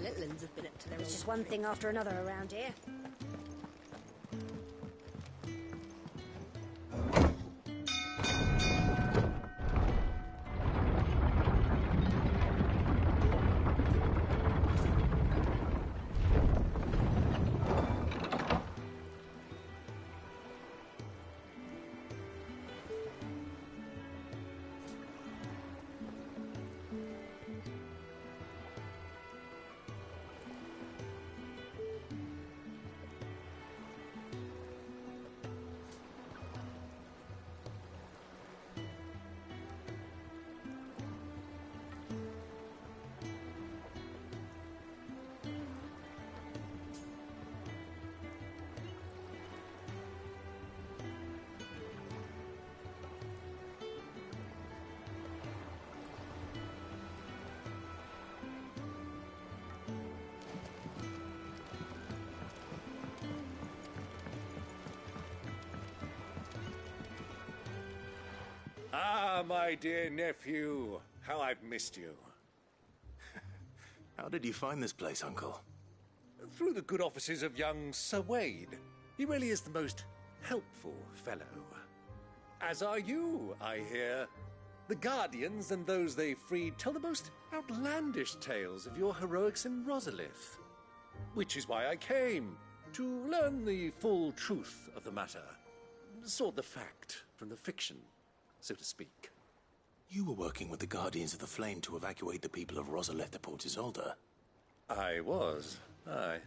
little uns have been up to their There's own just one thing after another around here. Ah, my dear nephew, how I've missed you. How did you find this place, Uncle? Through the good offices of young Sir Wade. He really is the most helpful fellow. As are you, I hear. The Guardians and those they freed tell the most outlandish tales of your heroics in Rosalith. Which is why I came, to learn the full truth of the matter. Sort the fact from the fiction, so to speak. You were working with the Guardians of the Flame to evacuate the people of Rosalith to Port Isolde. I was, aye.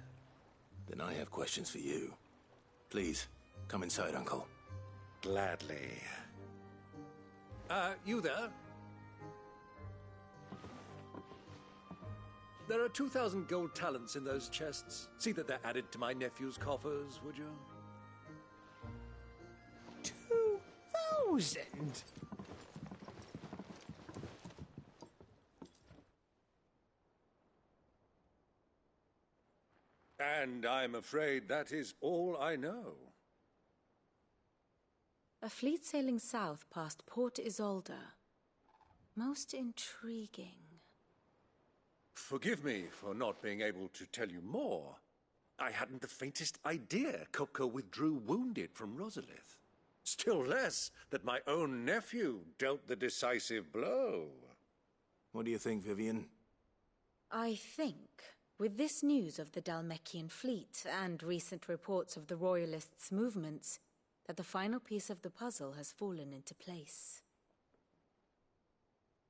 Then I have questions for you. Please, come inside, Uncle. Gladly. You there? There are 2,000 gold talents in those chests. See that they're added to my nephew's coffers, would you? 2,000? And I'm afraid that is all I know. A fleet sailing south past Port Isolde. Most intriguing. Forgive me for not being able to tell you more. I hadn't the faintest idea Kopka withdrew wounded from Rosalith. Still less that my own nephew dealt the decisive blow. What do you think, Vivian? I think, with this news of the Dhalmekian fleet and recent reports of the Royalists' movements, that the final piece of the puzzle has fallen into place.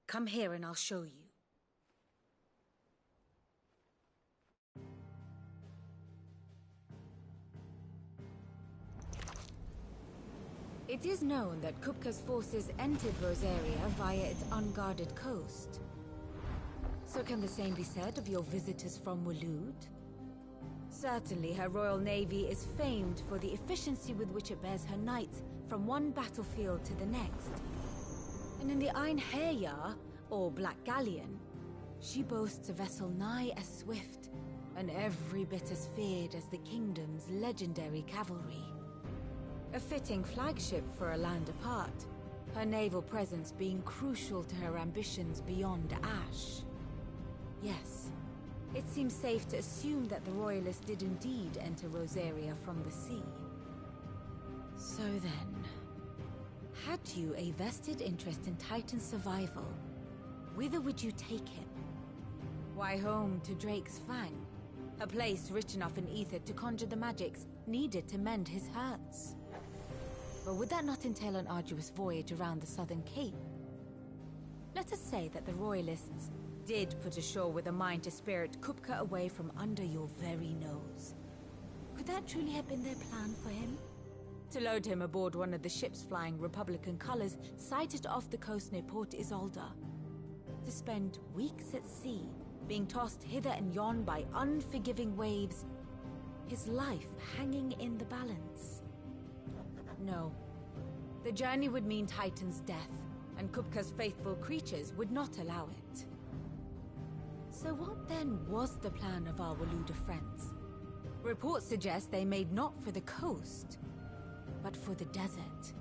Come here and I'll show you. It is known that Kupka's forces entered Rosaria via its unguarded coast. So can the same be said of your visitors from Waloed? Certainly her Royal Navy is famed for the efficiency with which it bears her knights from one battlefield to the next. And in the Einherjar, or Black Galleon, she boasts a vessel nigh as swift and every bit as feared as the kingdom's legendary cavalry. A fitting flagship for a land apart, her naval presence being crucial to her ambitions beyond Ash. Yes, it seems safe to assume that the Royalists did indeed enter Rosaria from the sea. So then, had you a vested interest in Titan's survival, whither would you take him? Why, home to Drake's Fang, a place rich enough in ether to conjure the magics needed to mend his hurts. But would that not entail an arduous voyage around the southern cape? Let us say that the Royalists did put ashore with a mind to spirit Kupka away from under your very nose. Could that truly have been their plan for him? To load him aboard one of the ships flying Republican colors sighted off the coast near Port Isolde. To spend weeks at sea, being tossed hither and yon by unforgiving waves, his life hanging in the balance. No. The journey would mean Titan's death, and Kupka's faithful creatures would not allow it. So what then was the plan of our Waluda friends? Reports suggest they made not for the coast, but for the desert.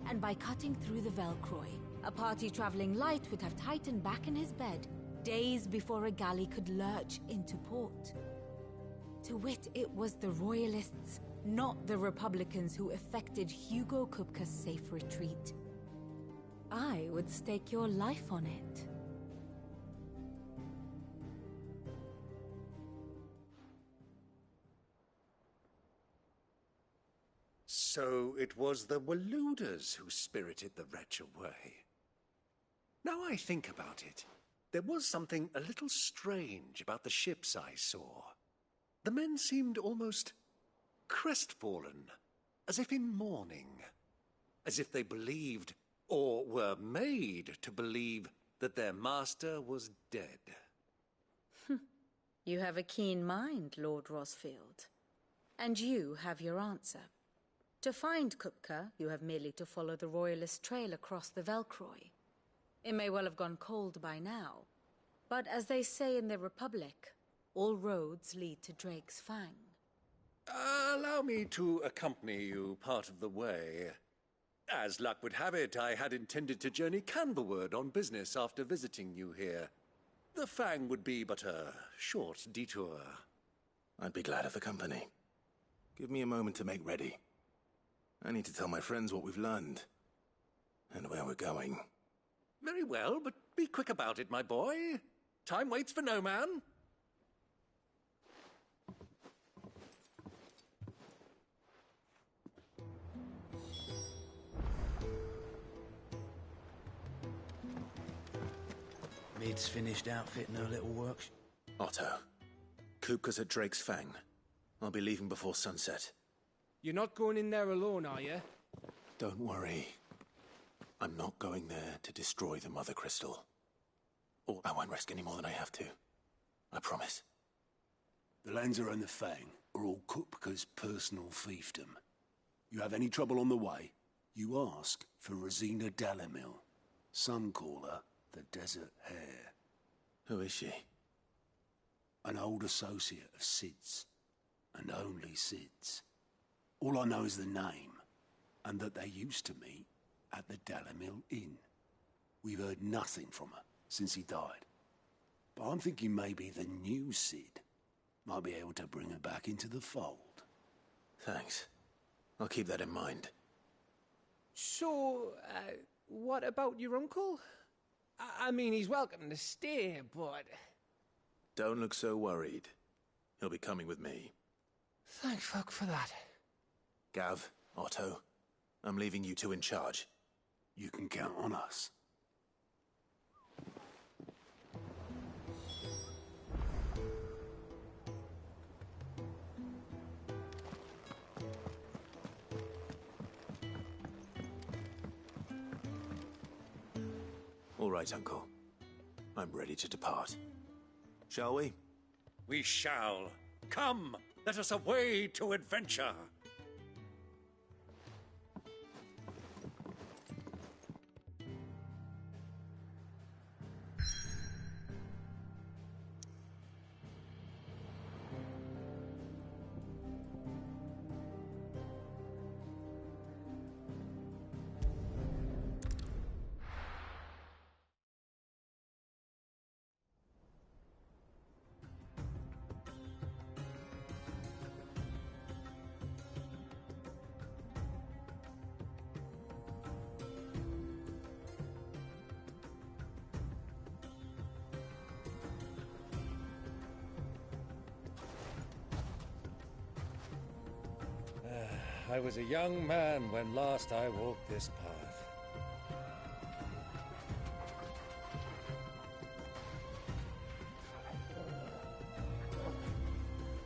And by cutting through the Velkroy, a party traveling light would have Titan back in his bed, days before a galley could lurch into port. To wit, it was the Royalists, not the Republicans, who effected Hugo Kupka's safe retreat. I would stake your life on it. So it was the Waluders who spirited the wretch away. Now I think about it, there was something a little strange about the ships I saw. The men seemed almost crestfallen, as if in mourning, as if they believed, or were made to believe, that their master was dead. You have a keen mind, Lord Rosfield. And you have your answer. To find Kupka, you have merely to follow the Royalist trail across the Velkroy. It may well have gone cold by now, but as they say in the Republic, all roads lead to Drake's Fang. Allow me to accompany you part of the way. As luck would have it, I had intended to journey Canberward on business after visiting you here. The Fang would be but a short detour. I'd be glad of the company. Give me a moment to make ready. I need to tell my friends what we've learned, and where we're going. Very well, but be quick about it, my boy. Time waits for no man. Mid's finished outfitting her little workshop. Otto, Kupka's at Drake's Fang. I'll be leaving before sunset. You're not going in there alone, are you? Don't worry. I'm not going there to destroy the Mother Crystal. Or I won't risk any more than I have to. I promise. The Lancer and the Fang are all Kupka's personal fiefdom. You have any trouble on the way, you ask for Rosina Dalamil. Some call her the Desert Hare. Who is she? An old associate of Sid's, and only Sid's. All I know is the name, and that they used to meet at the Dalamil Inn. We've heard nothing from her since he died. But I'm thinking maybe the new Sid might be able to bring her back into the fold. Thanks. I'll keep that in mind. So, what about your uncle? I mean, he's welcome to stay, but... Don't look so worried. He'll be coming with me. Thank fuck for that. Gav, Otto, I'm leaving you two in charge. You can count on us. All right, Uncle. I'm ready to depart. Shall we? We shall. Come, let us away to adventure. I was a young man when last I walked this path.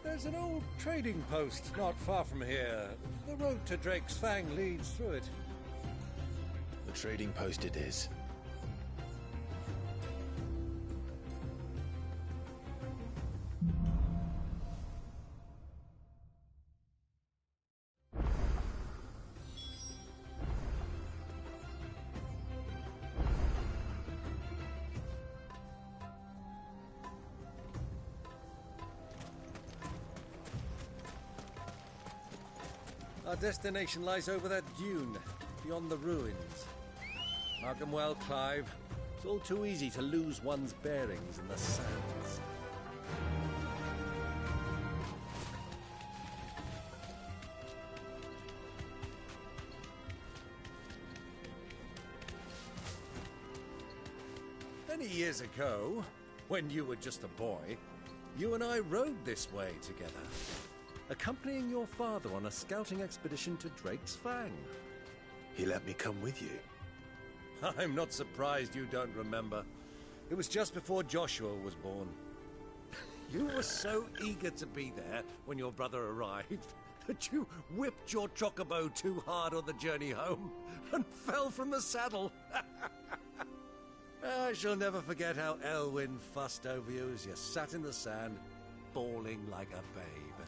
There's an old trading post not far from here. The road to Drake's Fang leads through it. The trading post it is. Our destination lies over that dune, beyond the ruins. Mark 'em well, Clive. It's all too easy to lose one's bearings in the sands. Many years ago, when you were just a boy, you and I rode this way together, accompanying your father on a scouting expedition to Drake's Fang. He let me come with you. I'm not surprised you don't remember. It was just before Joshua was born. You were so eager to be there when your brother arrived that you whipped your chocobo too hard on the journey home and fell from the saddle. I shall never forget how Elwyn fussed over you as you sat in the sand, bawling like a babe.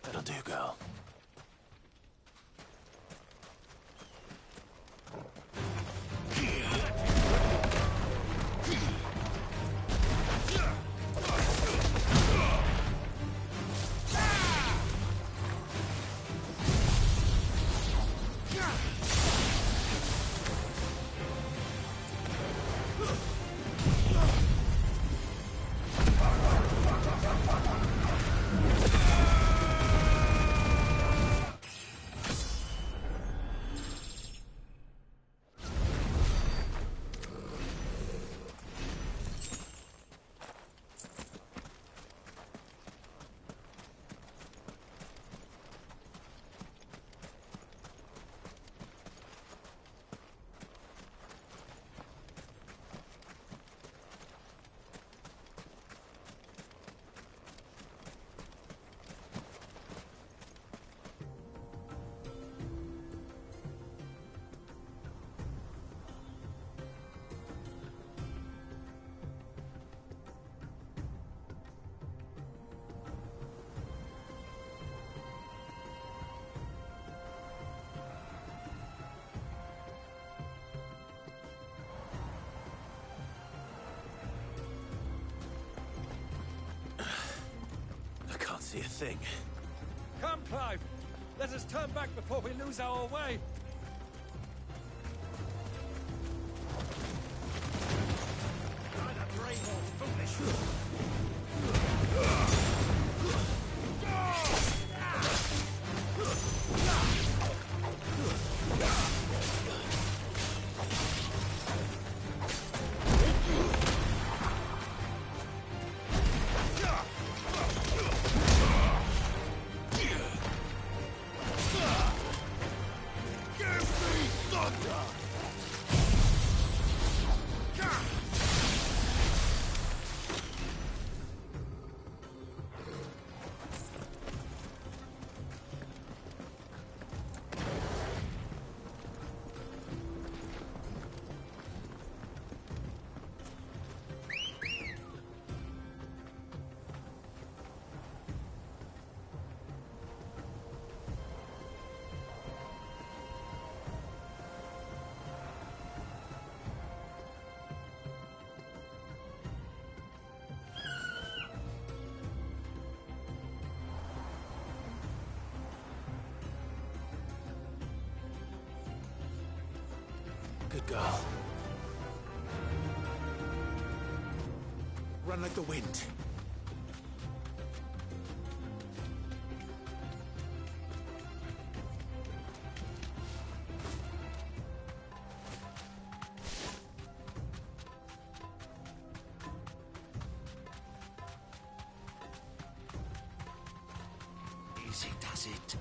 That'll do, girl. See a thing. Come, Clive! Let us turn back before we lose our way! Either brave or foolish! Good girl. Run like the wind. Easy does it.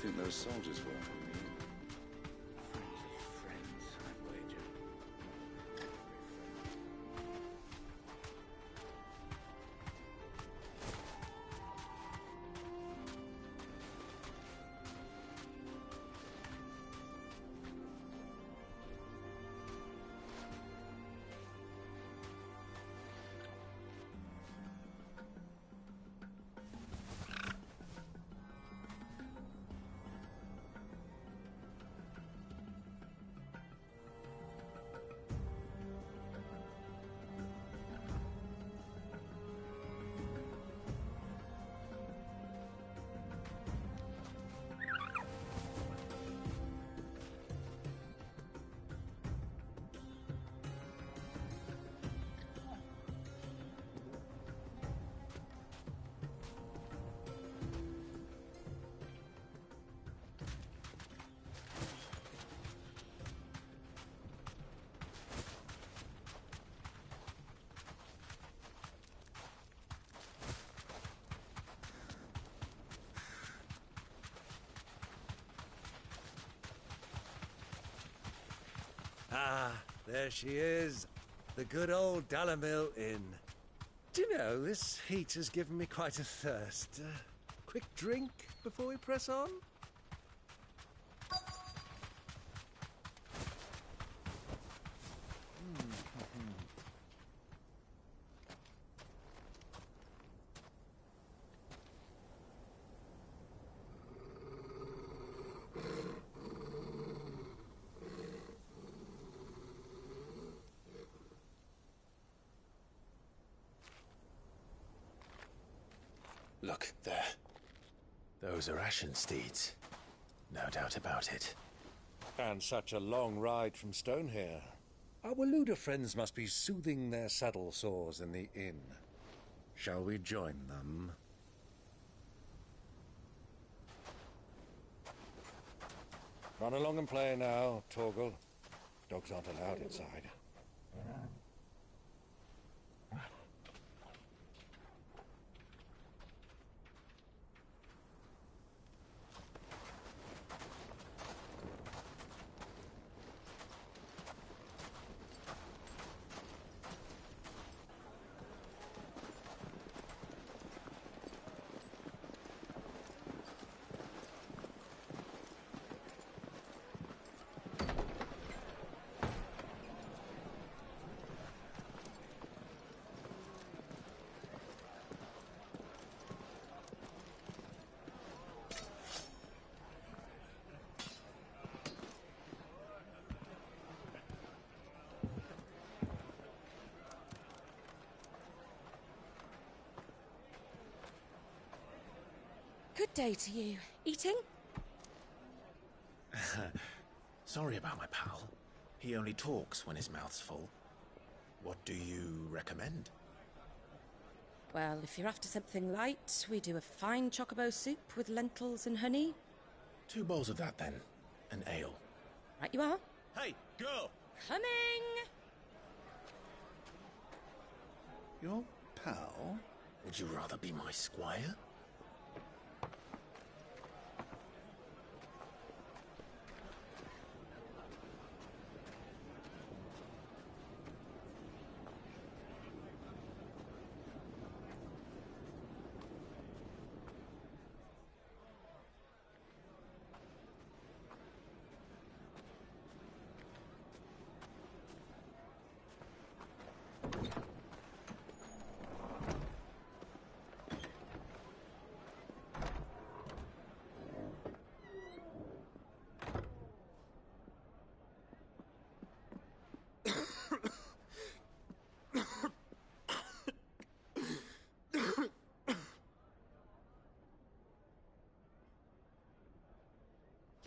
think those soldiers welcome me? Friends, I'd wager. Ah, there she is. The good old Dalamil Inn. Do you know, this heat has given me quite a thirst. Quick drink before we press on? Look, there. Those are Ashen steeds. No doubt about it. And such a long ride from Stone here. Our Waluda friends must be soothing their saddle sores in the inn. Shall we join them? Run along and play now, Torgal. Dogs aren't allowed inside. Good day to you. Eating? Sorry about my pal. He only talks when his mouth's full. What do you recommend? Well, if you're after something light, we do a fine chocobo soup with lentils and honey. 2 bowls of that, then. An ale. Right you are. Hey, girl! Coming! Your pal? Would you rather be my squire?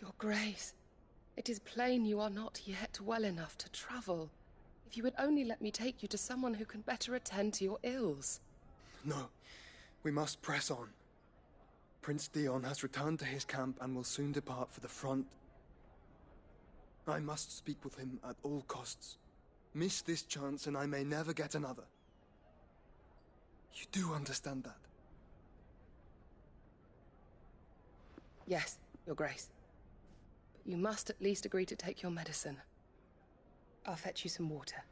Your Grace, it is plain you are not yet well enough to travel. If you would only let me take you to someone who can better attend to your ills. No, we must press on. Prince Theon has returned to his camp and will soon depart for the front. I must speak with him at all costs. Miss this chance and I may never get another. You do understand that? Yes, Your Grace. But you must at least agree to take your medicine. I'll fetch you some water.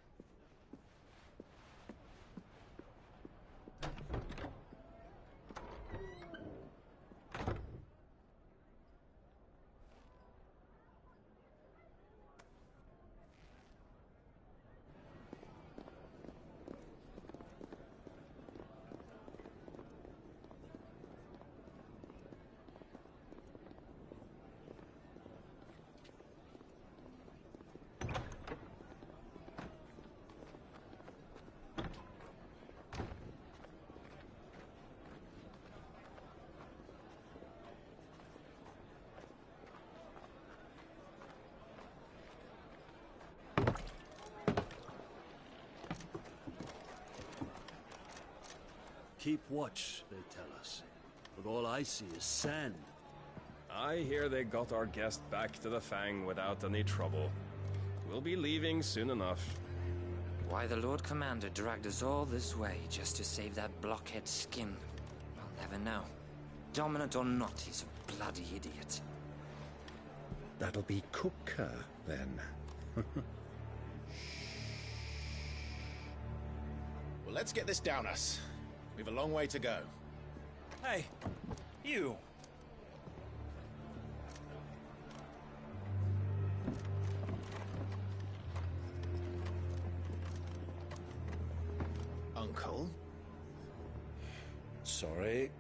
Keep watch, they tell us. But all I see is sand. I hear they got our guest back to the Fang without any trouble. We'll be leaving soon enough. Why the Lord Commander dragged us all this way just to save that blockhead skin, I'll never know. Dominant or not, he's a bloody idiot. That'll be Cooker, then. Well, let's get this down us. We've a long way to go. Hey, you! Uncle? Sorry.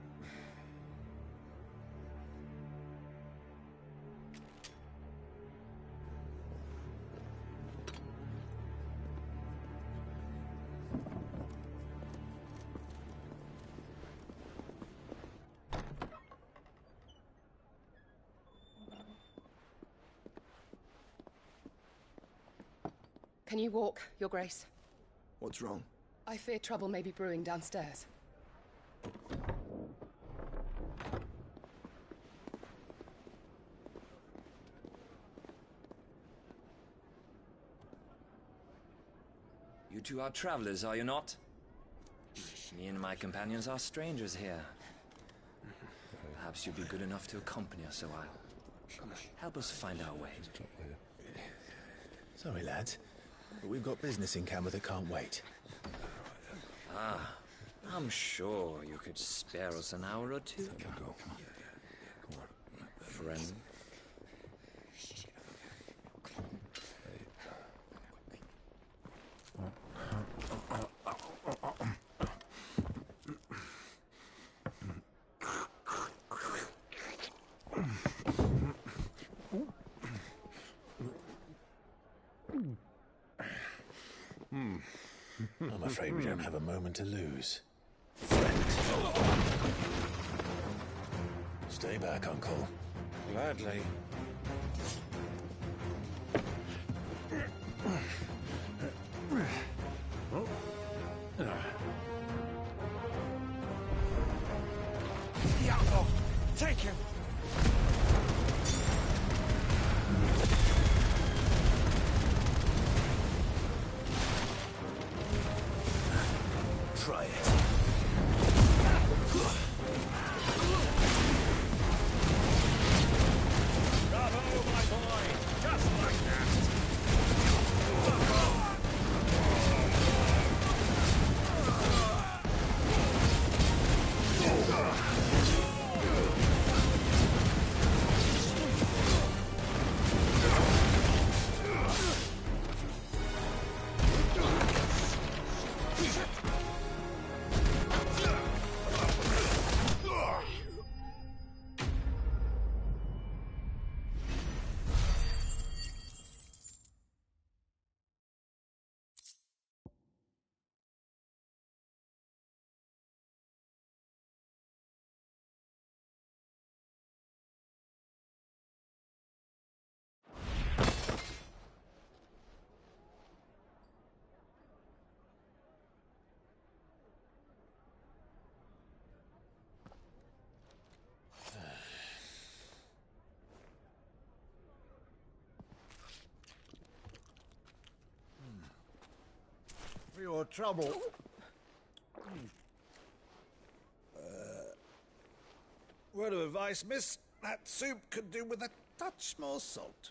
Can you walk, Your Grace? What's wrong? I fear trouble may be brewing downstairs. You two are travelers, are you not? Me and my companions are strangers here. Perhaps you'd be good enough to accompany us a while. Help us find our way. Sorry, lads, but we've got business in camera that can't wait. Ah, I'm sure you could spare us an hour or two. Friend. I'm afraid we don't have a moment to lose. Stay back, Uncle. Gladly. Iago, take him! Try it. Bravo, my boy! Just like that! For your trouble. Word of advice, miss. That soup could do with a touch more salt.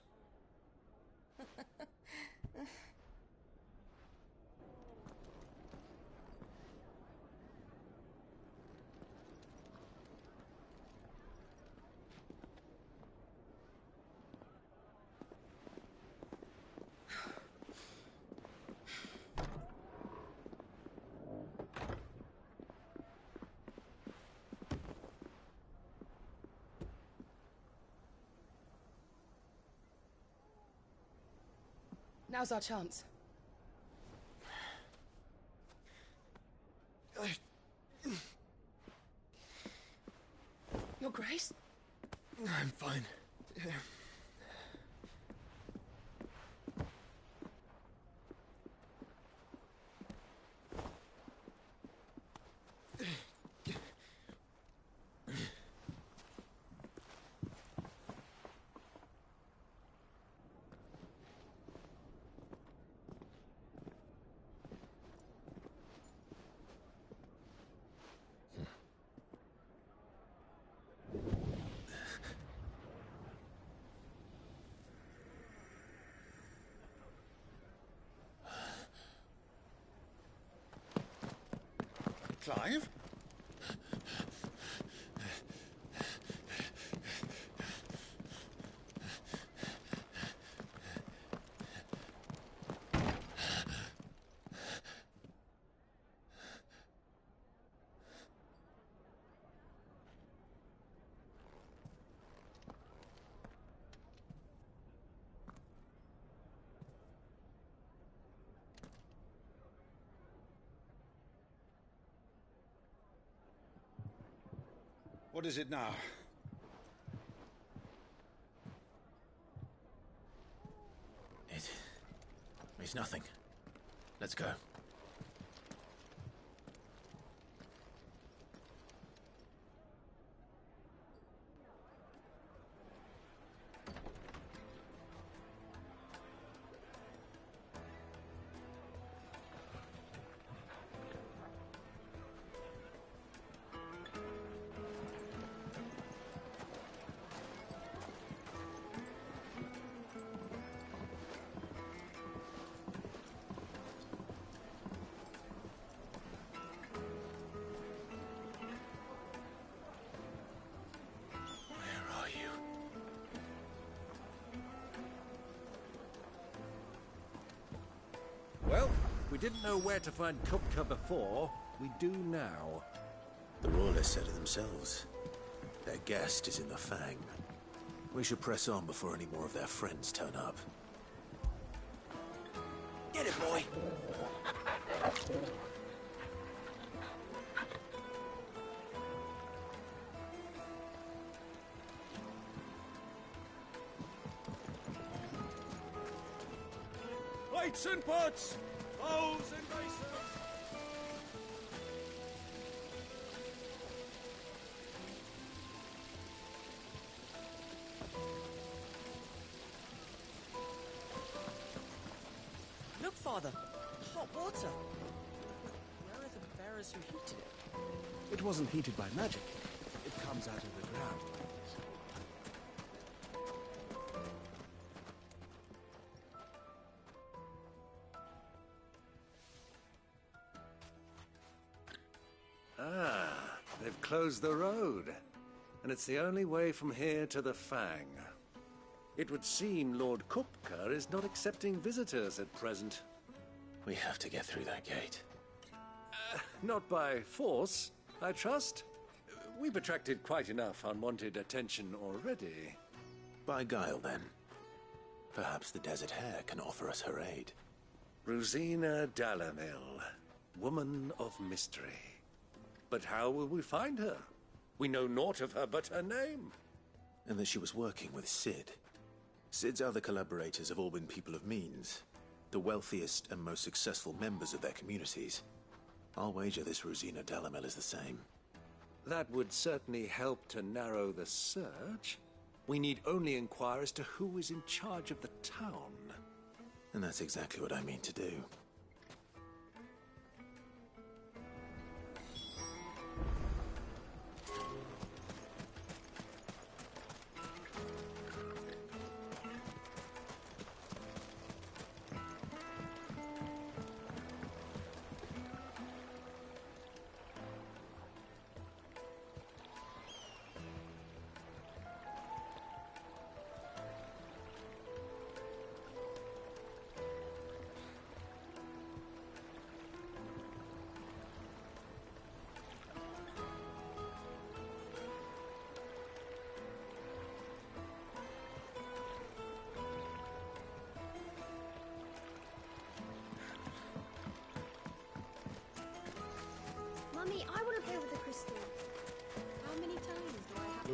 Now's our chance. Your Grace? I'm fine. Clive? What is it now? It's nothing. Let's go. Well, we didn't know where to find Kupka before. We do now. The Royalists said it themselves. Their guest is in the Fang. We should press on before any more of their friends turn up. Get it, boy! Plates and pots! Bowls and vases! Look, Father. Hot water. Where are the bearers who heated it? It wasn't heated by magic. It comes out of the ground. Ah, they've closed the road. And it's the only way from here to the Fang. It would seem Lord Kupka is not accepting visitors at present. We have to get through that gate. Not by force, I trust. We've attracted quite enough unwanted attention already. By guile, then. Perhaps the Desert Hare can offer us her aid. Rosina Dalamil, woman of mystery. But how will we find her? We know naught of her but her name. And that she was working with Sid. Sid's other collaborators have all been people of means, the wealthiest and most successful members of their communities. I'll wager this Rosina Dalamel is the same. That would certainly help to narrow the search. We need only inquire as to who is in charge of the town. And that's exactly what I mean to do.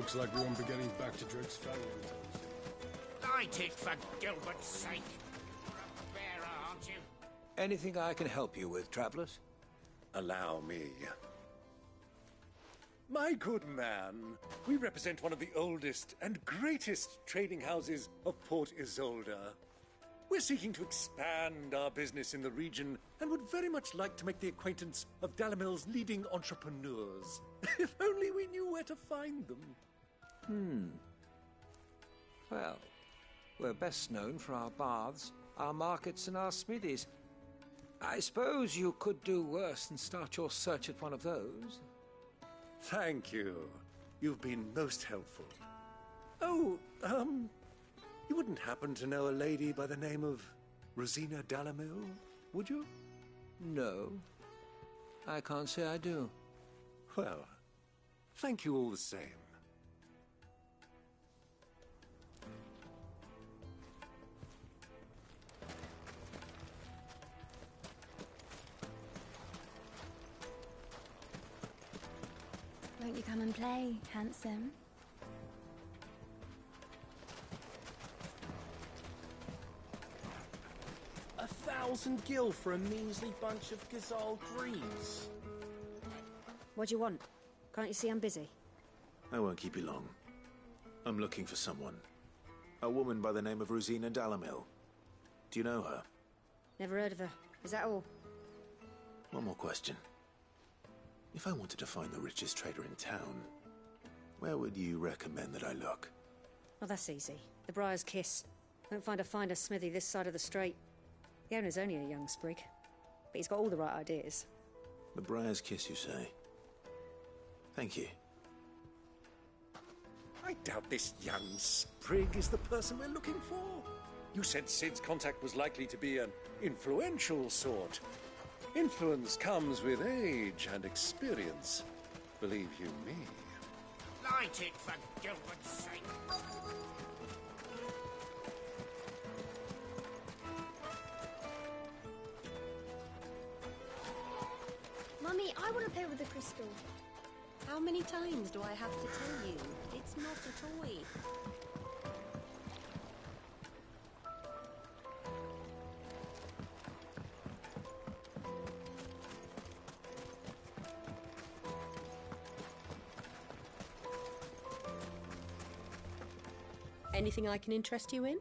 Looks like we won't be getting back to Drake's family. Light it, for Gilbert's sake. You're a bearer, aren't you? Anything I can help you with, travelers? Allow me. My good man, we represent one of the oldest and greatest trading houses of Port Isolde. We're seeking to expand our business in the region and would very much like to make the acquaintance of Dalamil's leading entrepreneurs. If only we knew where to find them. Well, we're best known for our baths, our markets, and our smithies. I suppose you could do worse than start your search at one of those. Thank you. You've been most helpful. Oh, you wouldn't happen to know a lady by the name of Rosina Dalamil, would you? No. I can't say I do. Well, thank you all the same. Won't you come and play, handsome? A 1,000 gil for a measly bunch of Gazal greaves. What do you want? Can't you see I'm busy? I won't keep you long. I'm looking for someone. A woman by the name of Rosina Dalamil. Do you know her? Never heard of her. Is that all? One more question. If I wanted to find the richest trader in town, where would you recommend that I look? Well, that's easy. The Briar's Kiss. Won't find a finer smithy this side of the strait. The owner's only a young sprig, but he's got all the right ideas. The Briar's Kiss, you say? Thank you. I doubt this young sprig is the person we're looking for. You said Sid's contact was likely to be an influential sort. Influence comes with age and experience, believe you me. Light it, for Gilbert's sake. Mummy, I want to play with the crystal. How many times do I have to tell you? It's not a toy. Anything I can interest you in?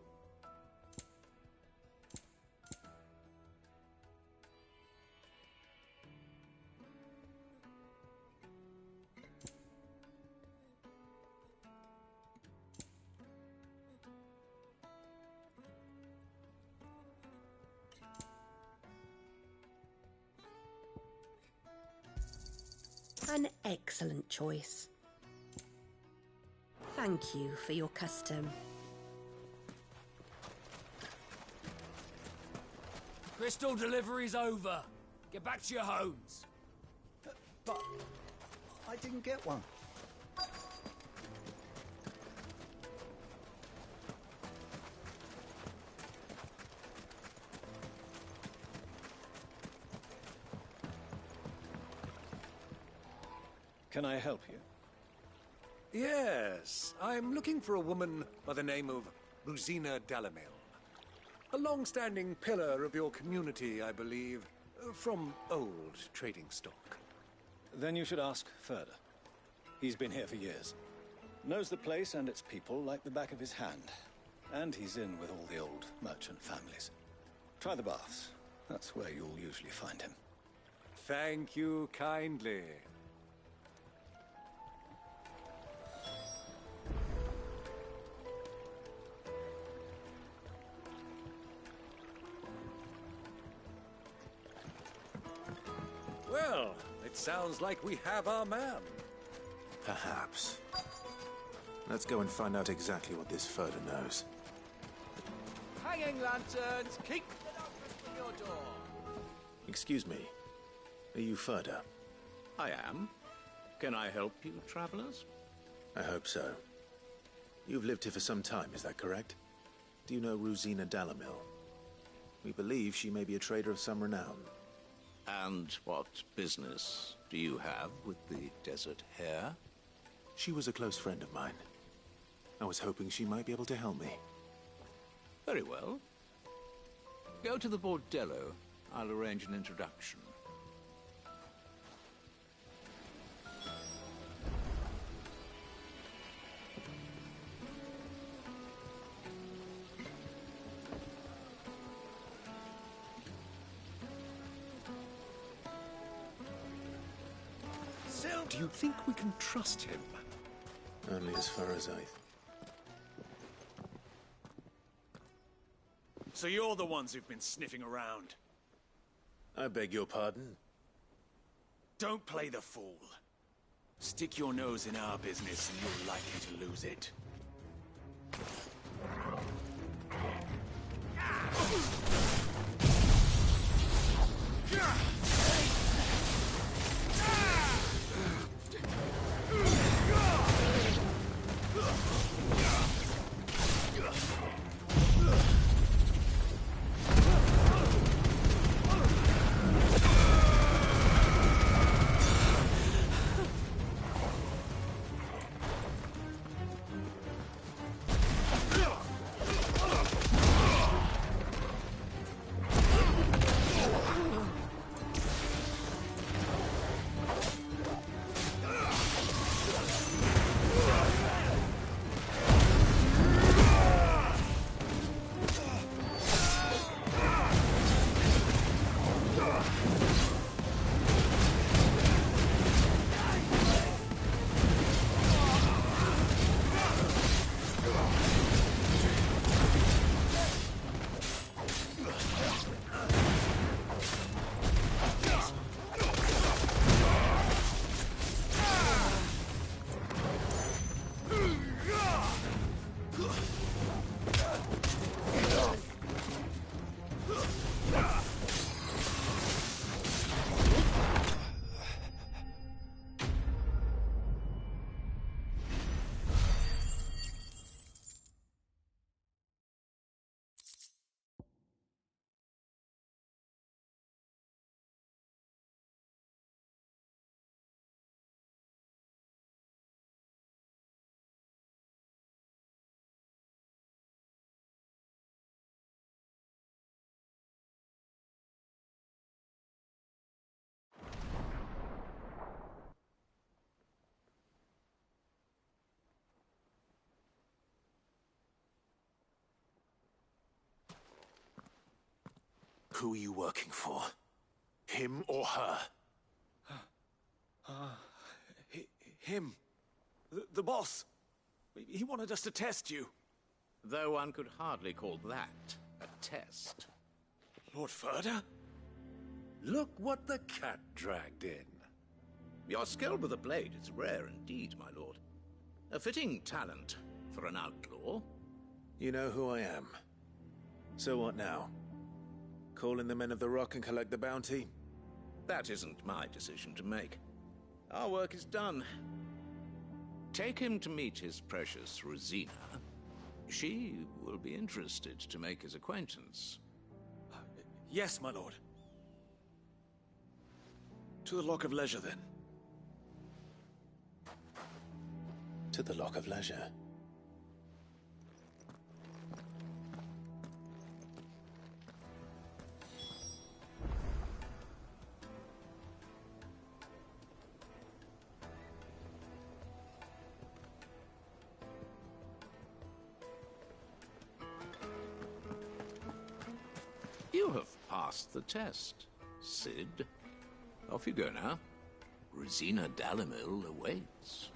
An excellent choice. Thank you for your custom. Crystal delivery's over. Get back to your homes. But I didn't get one. Can I help you? Yes, I'm looking for a woman by the name of Rosina Dalamil. A long-standing pillar of your community, I believe, from old trading stock. Then you should ask further. He's been here for years. Knows the place and its people like the back of his hand. And he's in with all the old merchant families. Try the baths. That's where you'll usually find him. Thank you kindly. Well, it sounds like we have our man. Perhaps. Let's go and find out exactly what this Furder knows. Hanging lanterns, keep the darkness from your door. Excuse me. Are you Furder? I am. Can I help you, travelers? I hope so. You've lived here for some time, is that correct? Do you know Rosina Dalamil? We believe she may be a trader of some renown. And what business do you have with the desert hare? She was a close friend of mine. I was hoping she might be able to help me. Very well. Go to the bordello. I'll arrange an introduction. Do you think we can trust him? Only as far as So you're the ones who've been sniffing around. I beg your pardon? Don't play the fool. Stick your nose in our business and you're likely to lose it. Who are you working for? Him or her? Him. The boss. He wanted us to test you. Though one could hardly call that a test. Lord Ferda? Look what the cat dragged in. Your skill with the blade is rare indeed, my lord. A fitting talent for an outlaw. You know who I am. So what now? Call in the Men of the Rock and collect the bounty? That isn't my decision to make. Our work is done. Take him to meet his precious Rosina. She will be interested to make his acquaintance. Yes, my lord. To the Lock of Leisure, then. To the Lock of Leisure. You have passed the test, Sid. Off you go now. Rosina Dalimil awaits.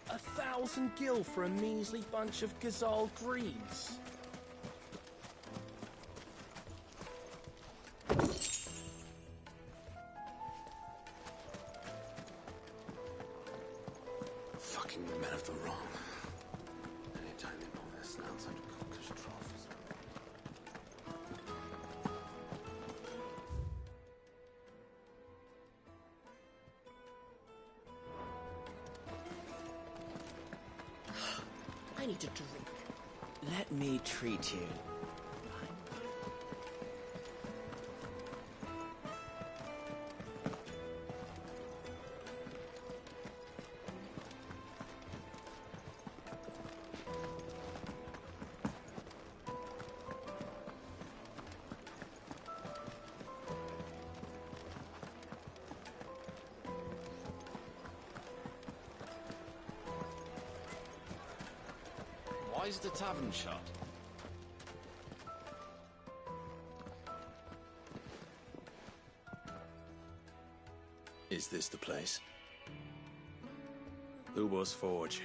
A 1,000 gil for a measly bunch of Gazal greaves. Fucking men of the wrong. Anytime they pull their snouts out of cookers' troughs. I need a drink. Let me treat you. Why is the tavern shut? Is this the place? Lubor's Forge,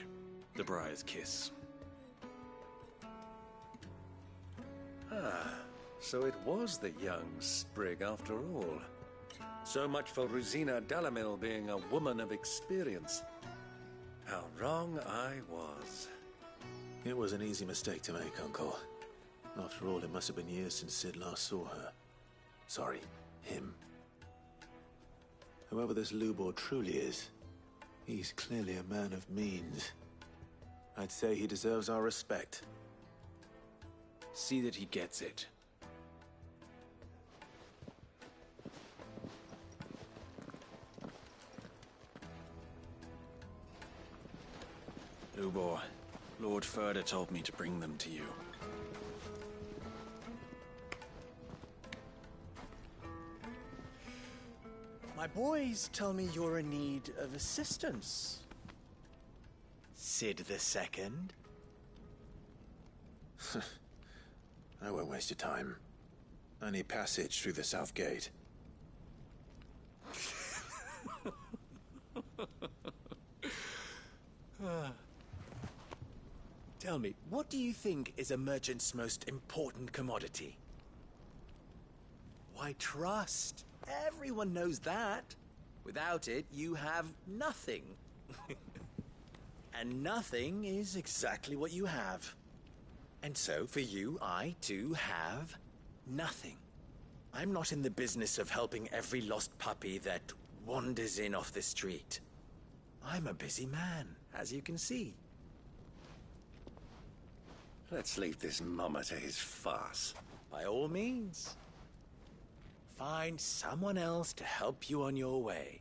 the Briar's Kiss. Ah, so it was the young sprig after all. So much for Rosina Delamil being a woman of experience. How wrong I was. It was an easy mistake to make, Uncle. After all, it must have been years since Sid last saw her. Sorry, him. Whoever this Lubor truly is, he's clearly a man of means. I'd say he deserves our respect. See that he gets it. Lubor, Lord Furder told me to bring them to you. My boys tell me you're in need of assistance. Sid the Second? I won't waste your time. I need passage through the south gate. Tell me, what do you think is a merchant's most important commodity? Why, trust. Everyone knows that. Without it, you have nothing. And nothing is exactly what you have. And so, for you, I, too, have nothing. I'm not in the business of helping every lost puppy that wanders in off the street. I'm a busy man, as you can see. Let's leave this mummer to his farce. By all means. Find someone else to help you on your way.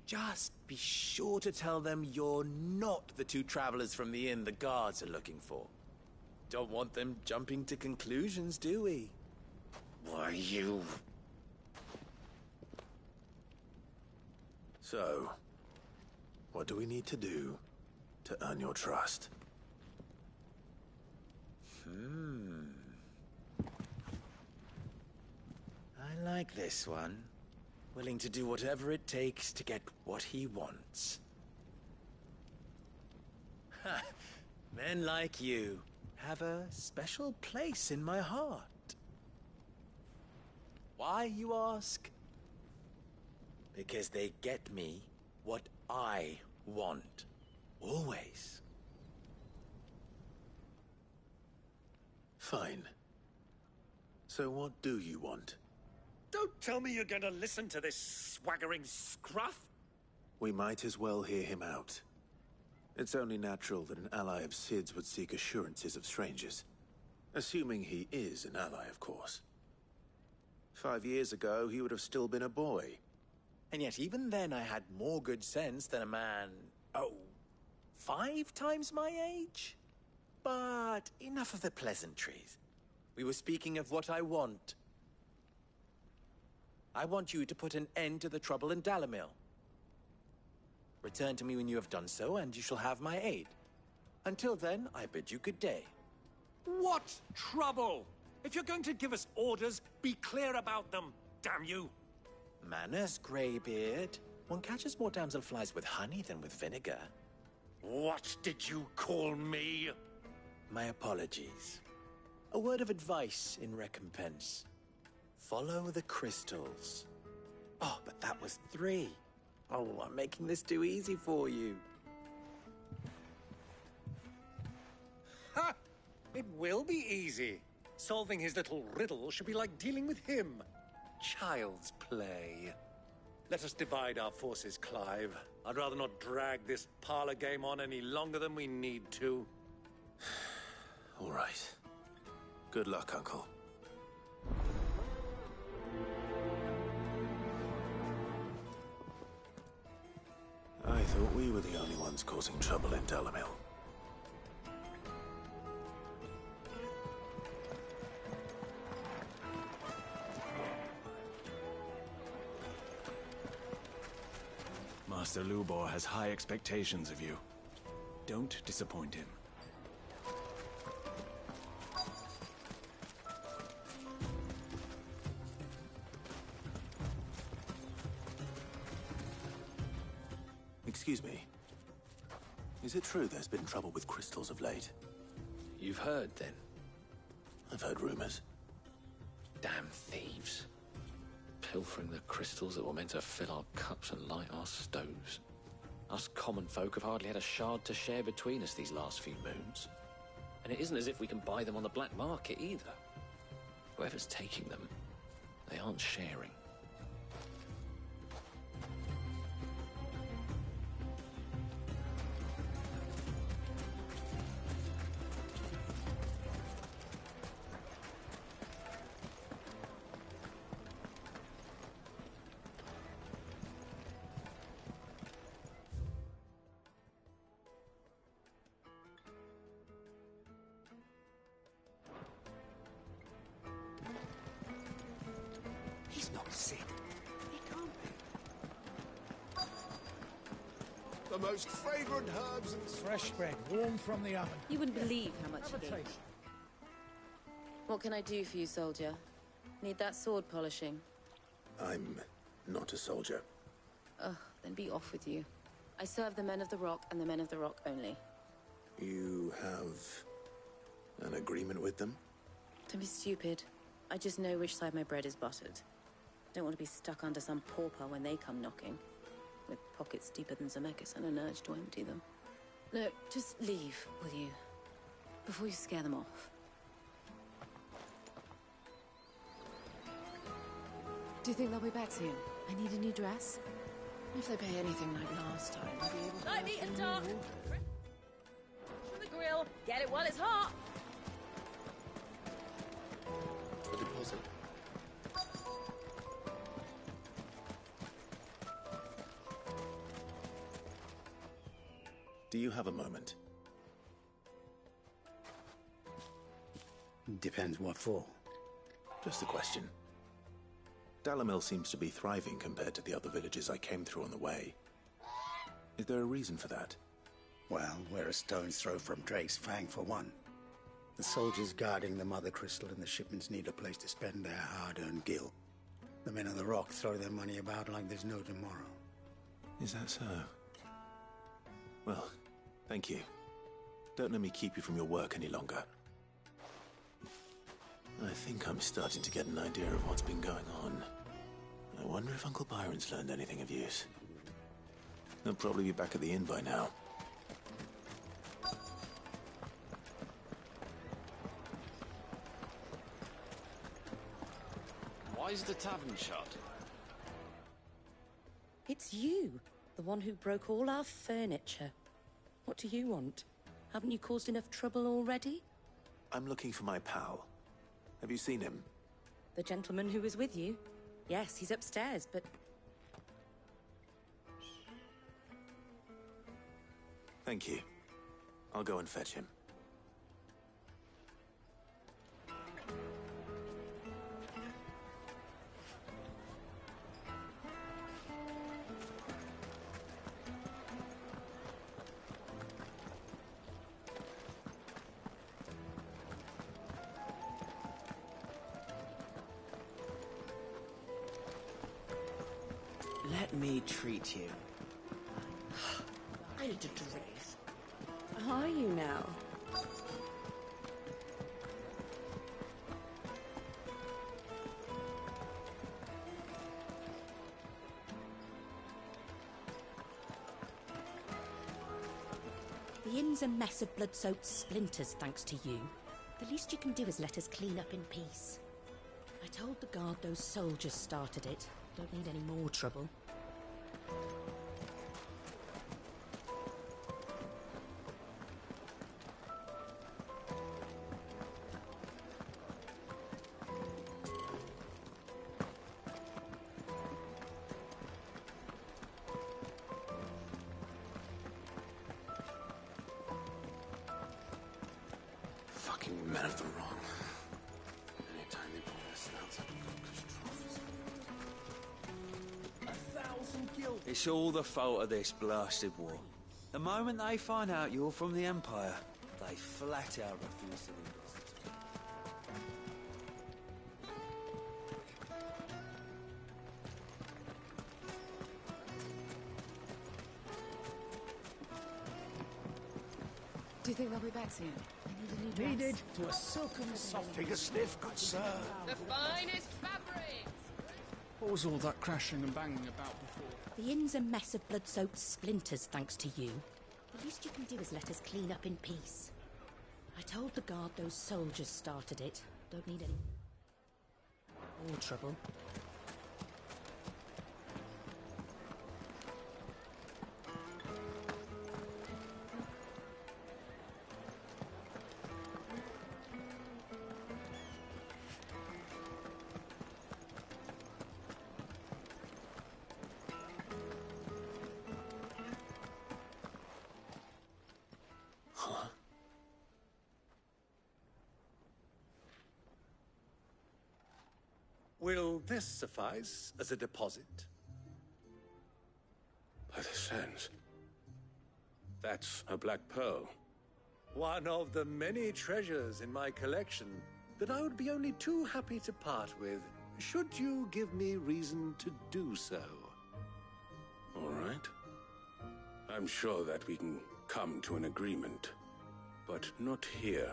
Just be sure to tell them you're not the two travelers from the inn the guards are looking for. Don't want them jumping to conclusions, do we? Why, you... So, what do we need to do to earn your trust? I like this one. Willing to do whatever it takes to get what he wants. Ha! Men like you have a special place in my heart. Why, you ask? Because they get me what I want. Always. Fine. So what do you want? Don't tell me you're going to listen to this swaggering scruff! We might as well hear him out. It's only natural that an ally of Sid's would seek assurances of strangers. Assuming he is an ally, of course. 5 years ago, he would have still been a boy. And yet even then I had more good sense than a man, 5 times my age? But enough of the pleasantries. We were speaking of what I want. I want you to put an end to the trouble in Dalamil. Return to me when you have done so, and you shall have my aid. Until then, I bid you good day. What trouble? If you're going to give us orders, be clear about them, damn you! Manners, Greybeard. One catches more damselflies with honey than with vinegar. What did you call me? My apologies. A word of advice in recompense. Follow the crystals. Oh, but that was 3. Oh, I'm making this too easy for you. Ha! It will be easy. Solving his little riddle should be like dealing with him. Child's play. Let us divide our forces, Clive. I'd rather not drag this parlor game on any longer than we need to. All right. Good luck, Uncle. I thought we were the only ones causing trouble in Dalamil. Master Lubor has high expectations of you. Don't disappoint him. Excuse me. Is it true there's been trouble with crystals of late? You've heard, then? I've heard rumors. Damn thieves. Pilfering the crystals that were meant to fill our cups and light our stoves. Us common folk have hardly had a shard to share between us these last few moons. And it isn't as if we can buy them on the black market either. Whoever's taking them, they aren't sharing. He's not sick. He can't be. The most fragrant herbs and... Fresh bread, warm from the oven. You wouldn't believe how much he gave. What can I do for you, soldier? Need that sword polishing? I'm not a soldier. Ugh, then be off with you. I serve the men of the Rock and the men of the Rock only. You have an agreement with them? Don't be stupid. I just know which side my bread is buttered. Don't want to be stuck under some pauper when they come knocking. With pockets deeper than Zemeckis and an urge to empty them. No, just leave, will you? Before you scare them off. Do you think they'll be back soon? I need a new dress. If they pay anything like last time, I'll be able to... Light me and dark! From the grill. Get it while it's hot! A deposit. Do you have a moment? Depends what for. Just a question. Dalamil seems to be thriving compared to the other villages I came through on the way. Is there a reason for that? Well, we're a stone's throw from Drake's Fang, for one. The soldiers guarding the Mother Crystal and the shipments need a place to spend their hard-earned gil. The men of the Rock throw their money about like there's no tomorrow. Is that so? Well, thank you. Don't let me keep you from your work any longer. I think I'm starting to get an idea of what's been going on. I wonder if Uncle Byron's learned anything of use. He'll probably be back at the inn by now. Why is the tavern shut? It's you, the one who broke all our furniture. What do you want? Haven't you caused enough trouble already? I'm looking for my pal. Have you seen him? The gentleman who was with you? Yes, he's upstairs, but... Thank you. I'll go and fetch him. Let me treat you. I need to drink. How are you now? The inn's a mess of blood-soaked splinters, thanks to you. The least you can do is let us clean up in peace. I told the guard those soldiers started it. Don't need any more trouble. Fucking men of the wrong. Anytime they pull this out, A thousand guild. It's all the fault of this blasted war. The moment they find out you're from the Empire, they flat out refuse to leave us. Do you think they'll be back soon? I need a new dress. Needed to a silken soft. Take a sniff, good sir. The finest fabrics! What was all that crashing and banging about before? The inn's a mess of blood-soaked splinters, thanks to you. The least you can do is let us clean up in peace. I told the guard those soldiers started it. Don't need any more trouble. Will this suffice as a deposit? By the sands. That's a black pearl. One of the many treasures in my collection that I would be only too happy to part with, should you give me reason to do so. All right. I'm sure that we can come to an agreement, but not here.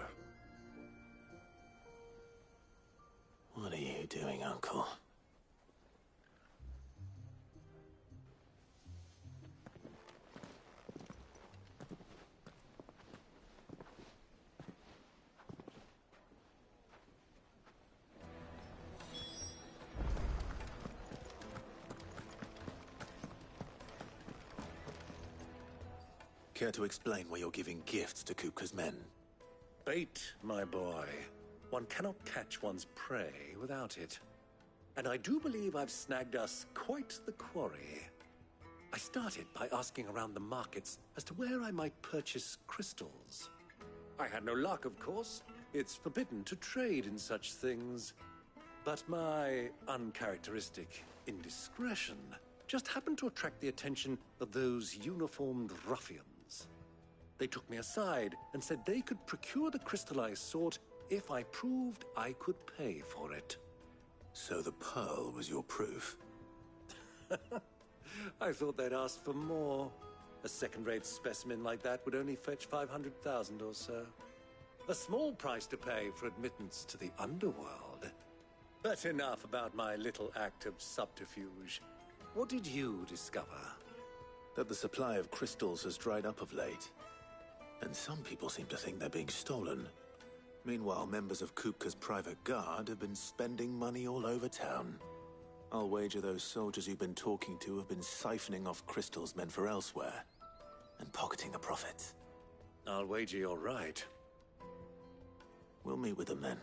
What are you doing, Uncle? Care to explain why you're giving gifts to Kupka's men? Bait, my boy. One cannot catch one's prey without it. And I do believe I've snagged us quite the quarry. I started by asking around the markets as to where I might purchase crystals. I had no luck, of course. It's forbidden to trade in such things. But my uncharacteristic indiscretion just happened to attract the attention of those uniformed ruffians. They took me aside and said they could procure the crystal I sought if I proved I could pay for it. So the pearl was your proof? I thought they'd ask for more. A second-rate specimen like that would only fetch 500,000 or so. A small price to pay for admittance to the underworld. But enough about my little act of subterfuge. What did you discover? That the supply of crystals has dried up of late. And some people seem to think they're being stolen. Meanwhile, members of Kupka's private guard have been spending money all over town. I'll wager those soldiers you've been talking to have been siphoning off crystals meant for elsewhere, and pocketing the profits. I'll wager you're right. We'll meet with them then,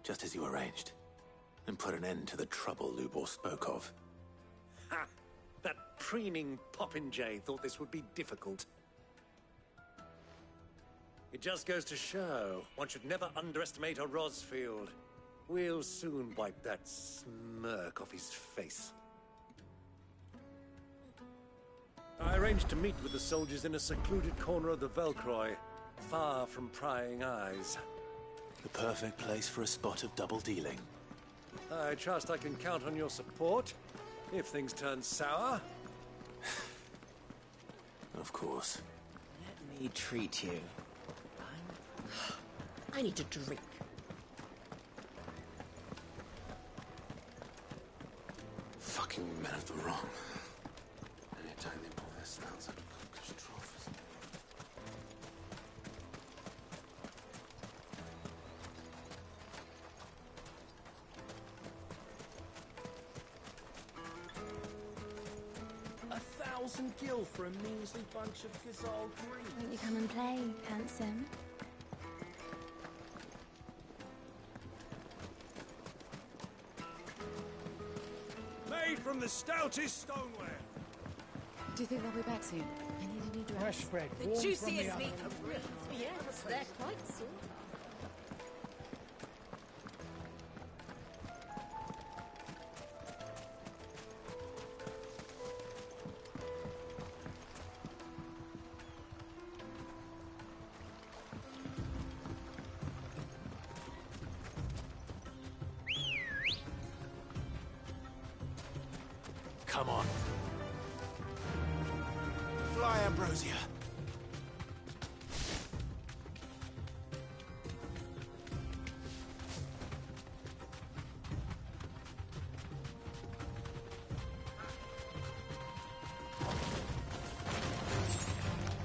just as you arranged, and put an end to the trouble Lubor spoke of. Ha! That preening popinjay thought this would be difficult. It just goes to show one should never underestimate a Rosfield. We'll soon wipe that smirk off his face. I arranged to meet with the soldiers in a secluded corner of the Velkroy, far from prying eyes. The perfect place for a spot of double dealing. I trust I can count on your support, if things turn sour. Of course. Let me treat you. I need a drink. Fucking men of the wrong. Anytime they pull their snouts out of control. $1,000 for a measly bunch of gazelle greens. Won't you come and play, handsome? Made from the stoutest stoneware. Do you think they'll be back soon? I need a new dress. Fresh bread, The warm from the juiciest oven. meat of greens. Yes, they're quite soft. come on. Fly, Ambrosia.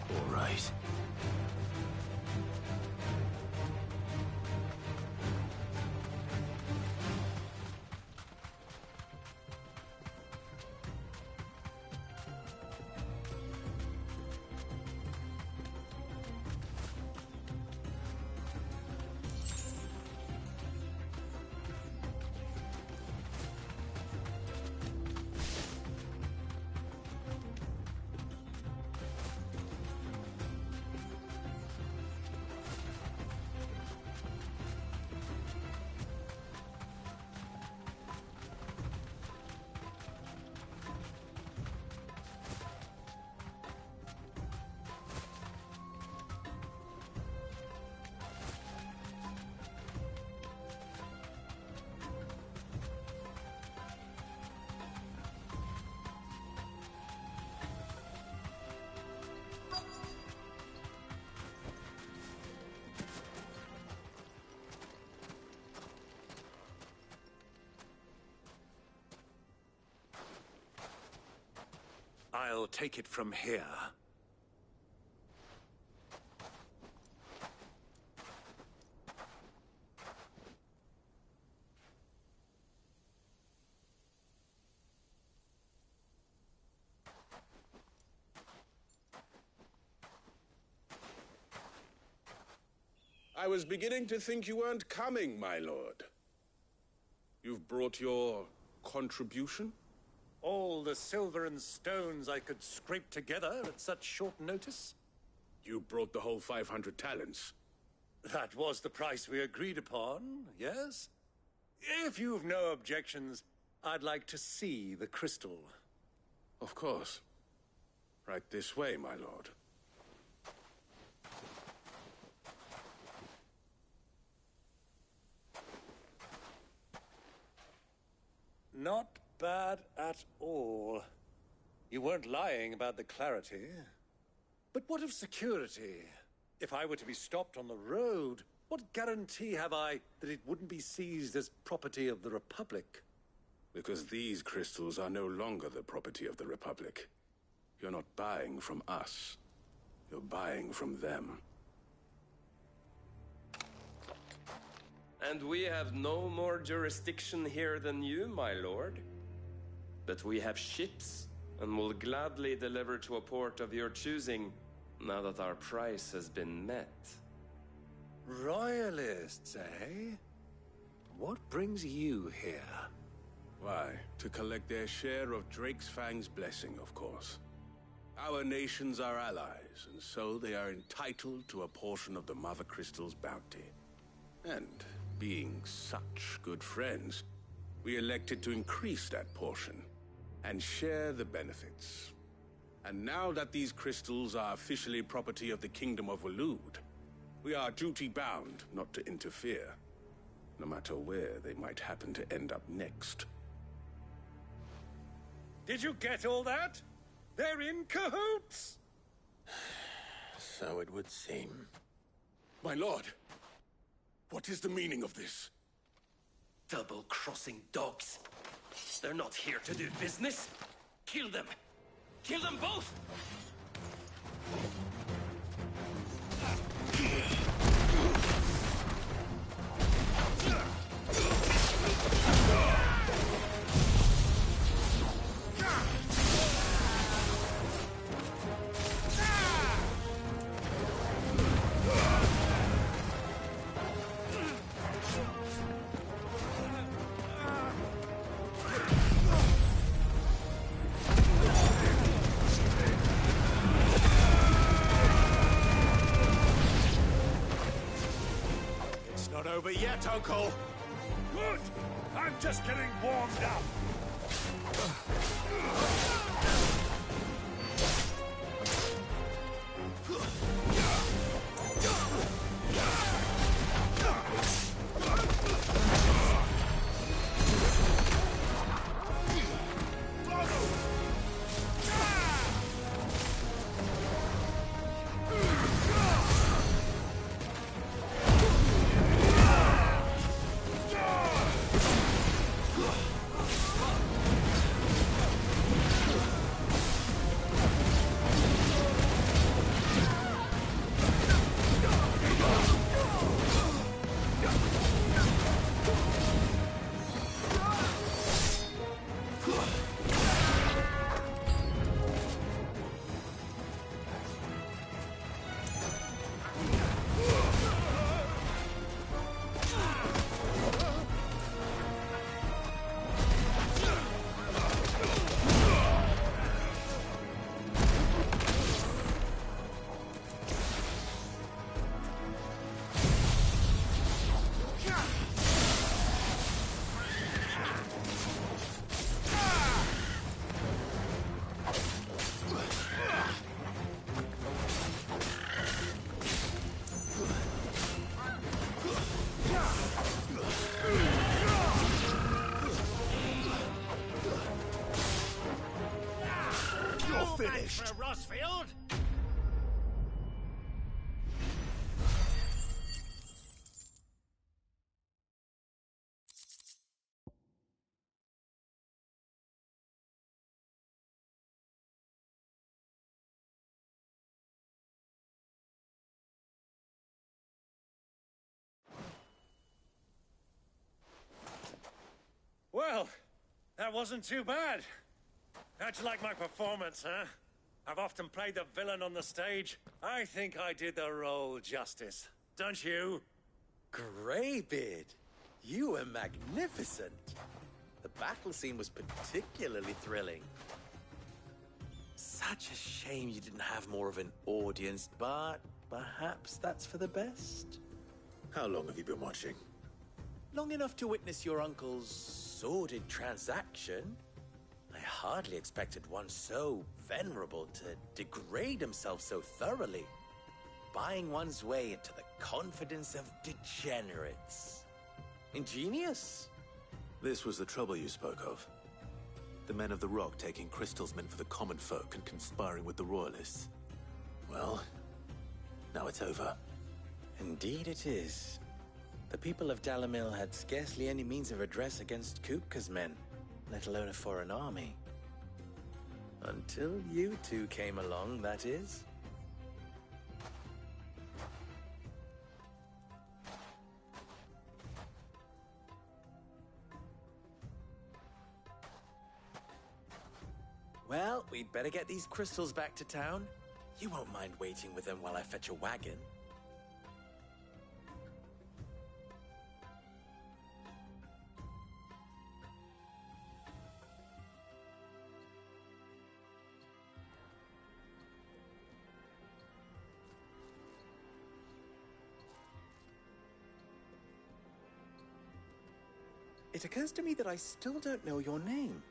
All right. I'll take it from here. I was beginning to think you weren't coming, my lord. You've brought your contribution? All the silver and stones I could scrape together at such short notice? You brought the whole 500 talents. That was the price we agreed upon, yes? If you've no objections, I'd like to see the crystal. Of course. Right this way, my lord. Not bad at all. You weren't lying about the clarity. But what of security? If I were to be stopped on the road, what guarantee have I that it wouldn't be seized as property of the Republic? Because these crystals are no longer the property of the Republic. You're not buying from us. You're buying from them. And we have no more jurisdiction here than you, my lord. But we have ships, and will gladly deliver to a port of your choosing, now that our price has been met. Royalists, eh? What brings you here? Why, to collect their share of Drake's Fang's blessing, of course. Our nations are allies, and so they are entitled to a portion of the Mother Crystal's bounty. And being such good friends, we elected to increase that portion and share the benefits. And now that these crystals are officially property of the Kingdom of Waloed, we are duty-bound not to interfere, no matter where they might happen to end up next. Did you get all that? They're in cahoots! So it would seem. My lord, what is the meaning of this? Double-crossing dogs. They're not here to do business. Kill them. Kill them both! Not over yet, Uncle! Good! I'm just getting warmed up! Follow! Finished. Rossfield? Well, that wasn't too bad. How'd you like my performance, huh? I've often played the villain on the stage. I think I did the role justice. Don't you? Greybeard, you were magnificent. The battle scene was particularly thrilling. Such a shame you didn't have more of an audience, but perhaps that's for the best. How long have you been watching? Long enough to witness your uncle's sordid transaction. I hardly expected one so venerable to degrade himself so thoroughly, buying one's way into the confidence of degenerates. Ingenious. This was the trouble you spoke of. The men of the Rock taking crystals meant for the common folk and conspiring with the Royalists. Well, now it's over. Indeed it is. The people of Dalamil had scarcely any means of redress against Kupka's men, let alone a foreign army. Until you two came along, that is. Well, we'd better get these crystals back to town. You won't mind waiting with them while I fetch a wagon. It occurs to me that I still don't know your name.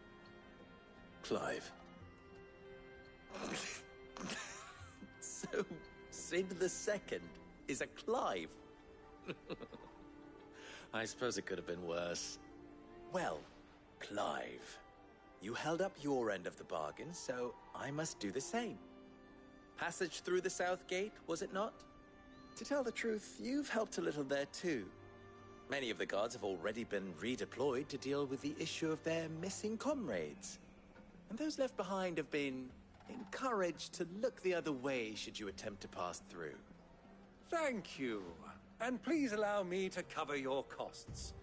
Clive. So, Sid the Second is a Clive. I suppose it could have been worse. Well, Clive, you held up your end of the bargain, so I must do the same. Passage through the South Gate, was it not? To tell the truth, you've helped a little there too. Many of the guards have already been redeployed to deal with the issue of their missing comrades. And those left behind have been encouraged to look the other way should you attempt to pass through. Thank you. And please allow me to cover your costs.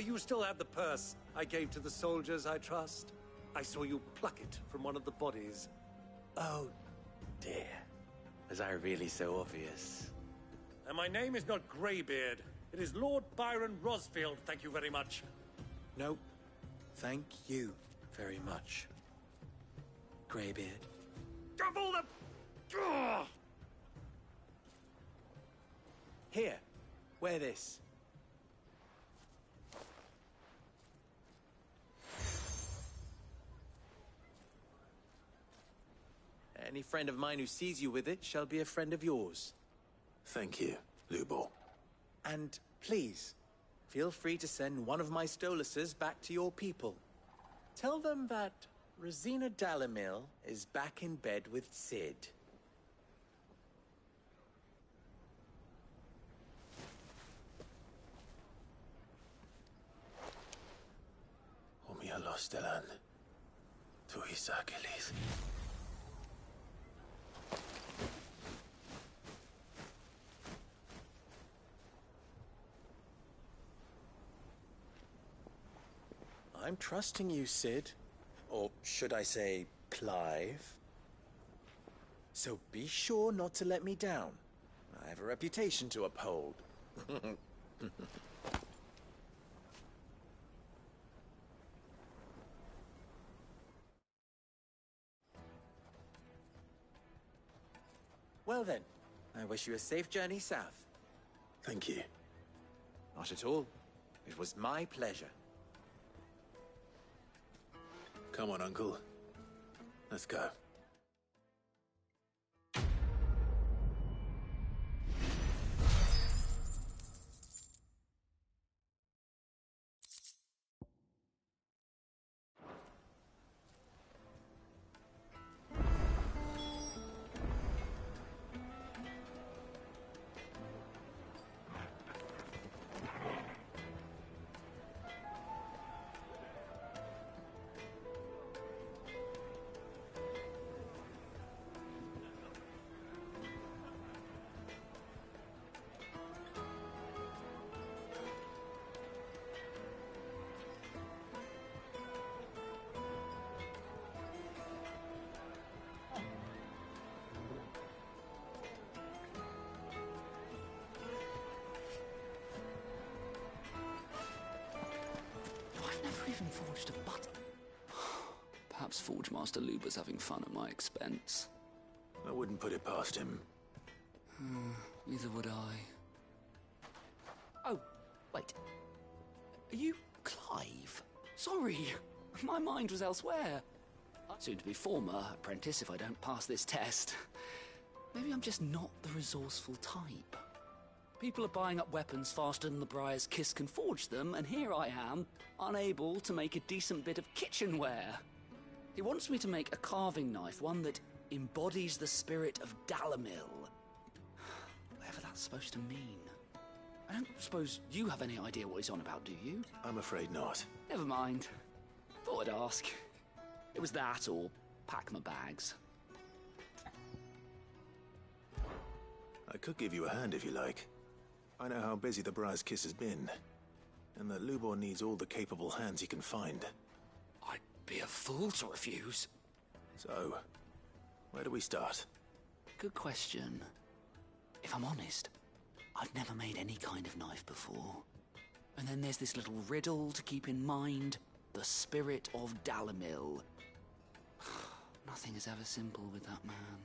You still have the purse I gave to the soldiers, I trust? I saw you pluck it from one of the bodies. Oh, dear. Was I really so obvious? And my name is not Greybeard. It is Lord Byron Rosfield, thank you very much. No, thank you very much, Greybeard. Double the... Ugh! Here, wear this. Any friend of mine who sees you with it shall be a friend of yours. Thank you, Lubor. And please, feel free to send one of my Stoluses back to your people. Tell them that Rosina Dalamil is back in bed with Sid. Umia los delan. Tu isakelis. I'm trusting you, Sid. Or should I say, Clive? So be sure not to let me down. I have a reputation to uphold. Well then, I wish you a safe journey south. Thank you. Not at all. It was my pleasure. Come on, Uncle. Let's go. Even forged a button. Perhaps Forge Master Luber's having fun at my expense. I wouldn't put it past him. Neither would I. Oh, wait. Are you Clive? Sorry, my mind was elsewhere. Soon to be former apprentice if I don't pass this test. Maybe I'm just not the resourceful type. People are buying up weapons faster than the Briar's Kiss can forge them, and here I am, unable to make a decent bit of kitchenware. He wants me to make a carving knife, one that embodies the spirit of Dalamil. Whatever that's supposed to mean. I don't suppose you have any idea what he's on about, do you? I'm afraid not. Never mind. Thought I'd ask. It was that, or pack my bags. I could give you a hand if you like. I know how busy the Briar's Kiss has been, and that Lubor needs all the capable hands he can find. I'd be a fool to refuse. So, where do we start? Good question. If I'm honest, I've never made any kind of knife before. And then there's this little riddle to keep in mind. The spirit of Dalamil. Nothing is ever simple with that man.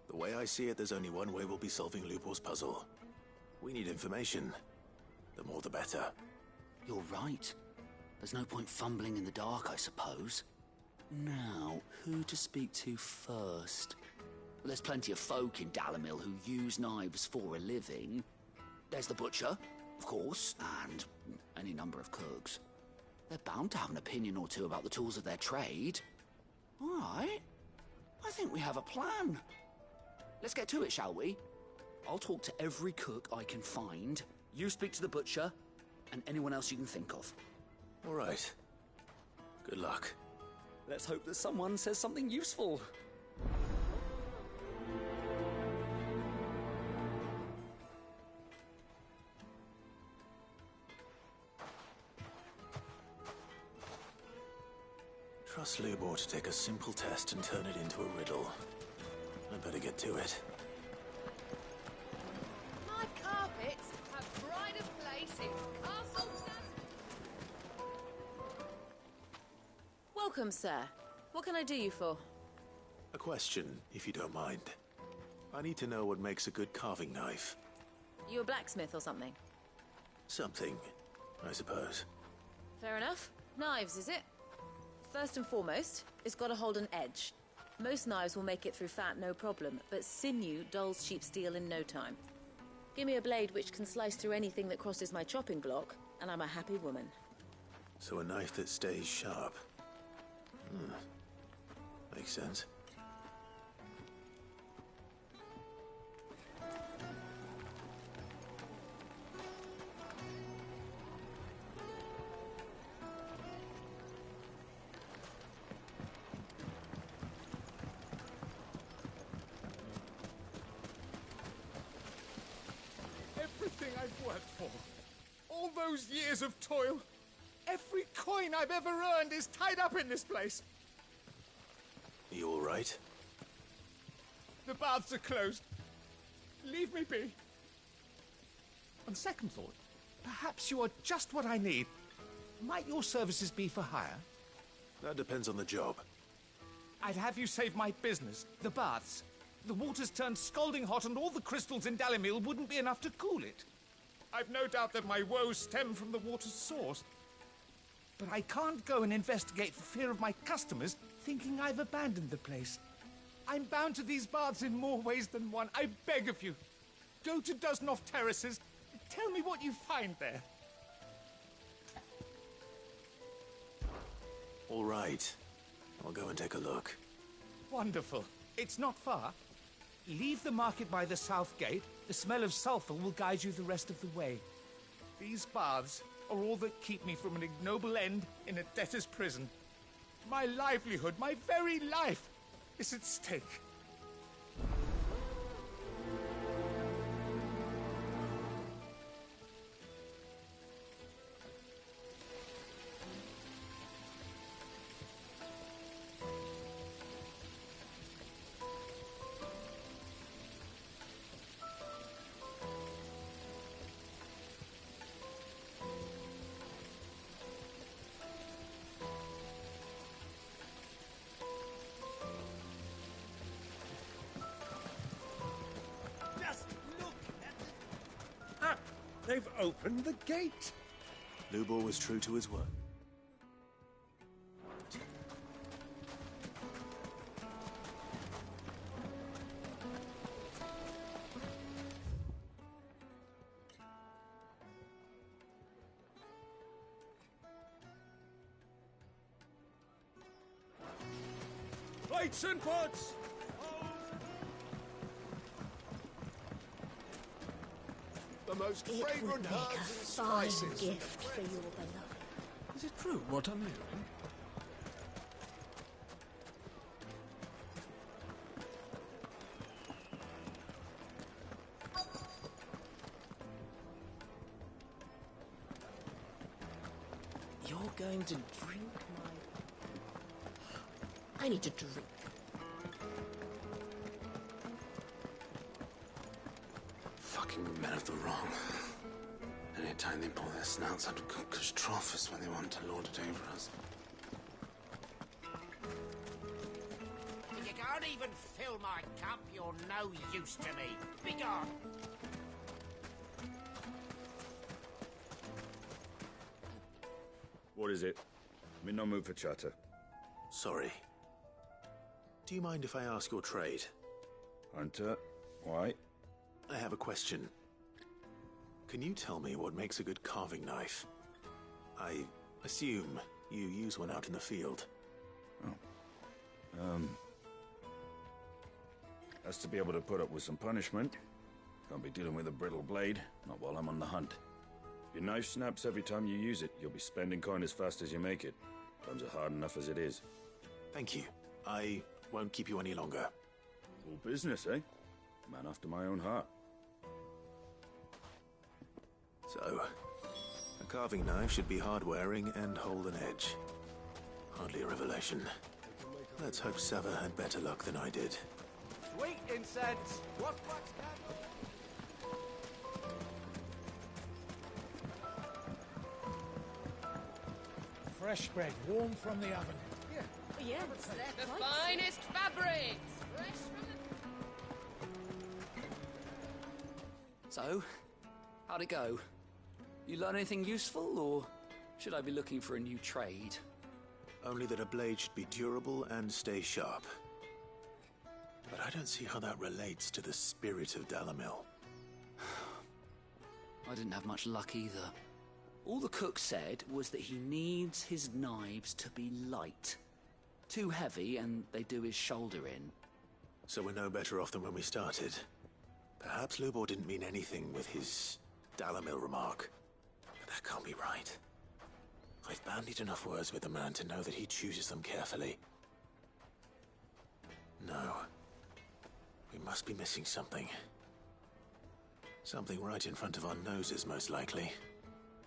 The way I see it, there's only one way we'll be solving Lubor's puzzle. We need information. The more the better. You're right. There's no point fumbling in the dark, I suppose. Now, who to speak to first? There's plenty of folk in Dalamil who use knives for a living. There's the butcher, of course, and any number of cooks. They're bound to have an opinion or two about the tools of their trade. All right. I think we have a plan. Let's get to it, shall we? I'll talk to every cook I can find. You speak to the butcher, and anyone else you can think of. All right. Good luck. Let's hope that someone says something useful. Trust Lubor to take a simple test and turn it into a riddle. I better get to it. My carpets have pride of place in Castle Welcome, sir. What can I do you for? A question, if you don't mind. I need to know what makes a good carving knife. You a blacksmith or something? Something, I suppose. Fair enough. Knives, is it? First and foremost, it's got to hold an edge. Most knives will make it through fat, no problem, but sinew dulls cheap steel in no time. Give me a blade which can slice through anything that crosses my chopping block, and I'm a happy woman. So a knife that stays sharp. Makes sense. Everything I've worked for, all those years of toil, Every coin I've ever earned is tied up in this place. You all right? The baths are closed. Leave me be. On second thought, perhaps you are just what I need. Might your services be for hire? That depends on the job. I'd have you save my business, the baths. The water's turned scalding hot and all the crystals in Dalimil wouldn't be enough to cool it. I've no doubt that my woes stem from the water's source. But I can't go and investigate for fear of my customers thinking I've abandoned the place. I'm bound to these baths in more ways than one. I beg of you. Go to Dusnoff Terraces. Tell me what you find there. All right. I'll go and take a look. Wonderful. It's not far. Leave the market by the south gate. The smell of sulfur will guide you the rest of the way. These baths are all that keep me from an ignoble end in a debtor's prison. My livelihood, my very life, is at stake. They've opened the gate. Lubor was true to his word. Plates and pots! The most It would fragrant make herbs a and fine spices. gift for your beloved. Is it true what I'm hearing? You're going to drink my... I need to drink. Fucking men of the wrong. Anytime they pull their snouts out of Cook's trough is when they want to lord it over us. If you can't even fill my cup, you're no use to me. Be gone. What is it? I'm in no mood for chatter. Sorry. Do you mind if I ask your trade? Hunter, why? I have a question. Can you tell me what makes a good carving knife? I assume you use one out in the field. Has to be able to put up with some punishment. Can't be dealing with a brittle blade, not while I'm on the hunt. If your knife snaps every time you use it, you'll be spending coin as fast as you make it. Times are hard enough as it is. Thank you. I won't keep you any longer. All business, eh? Man after my own heart. So, a carving knife should be hard-wearing and hold an edge. Hardly a revelation. Let's hope Sever had better luck than I did. Sweet incense. What wax Fresh bread, warm from the oven. Yeah. Yes, The finest fabrics. Fresh from the... So, how'd it go? You learn anything useful, or should I be looking for a new trade? Only that a blade should be durable and stay sharp. But I don't see how that relates to the spirit of Dalimil. I didn't have much luck either. All the cook said was that he needs his knives to be light. Too heavy and they do his shoulder in. So we're no better off than when we started. Perhaps Lubor didn't mean anything with his Dalimil remark. But that can't be right. I've bandied enough words with the man to know that he chooses them carefully. No. We must be missing something. Something right in front of our noses, most likely.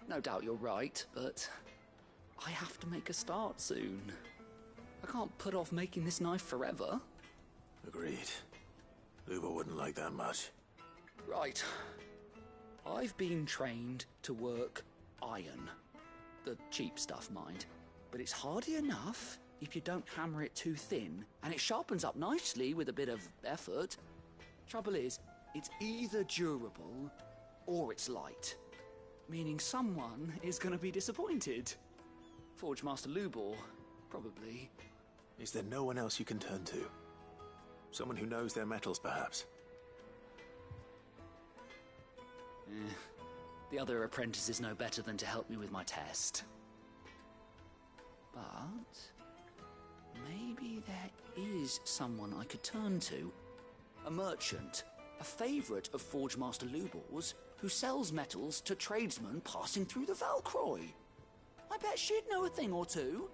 No doubt you're right, but I have to make a start soon. I can't put off making this knife forever. Agreed. Luba wouldn't like that much. Right. I've been trained to work iron. The cheap stuff, mind. But it's hardy enough if you don't hammer it too thin, and it sharpens up nicely with a bit of effort. Trouble is, it's either durable or it's light. Meaning someone is going to be disappointed. Forge Master Lubor, probably. Is there no one else you can turn to? Someone who knows their metals, perhaps? The other apprentices know better than to help me with my test. But maybe there is someone I could turn to. A merchant, a favourite of Forge Master Lubor's, who sells metals to tradesmen passing through the Velkroy. I bet she'd know a thing or two.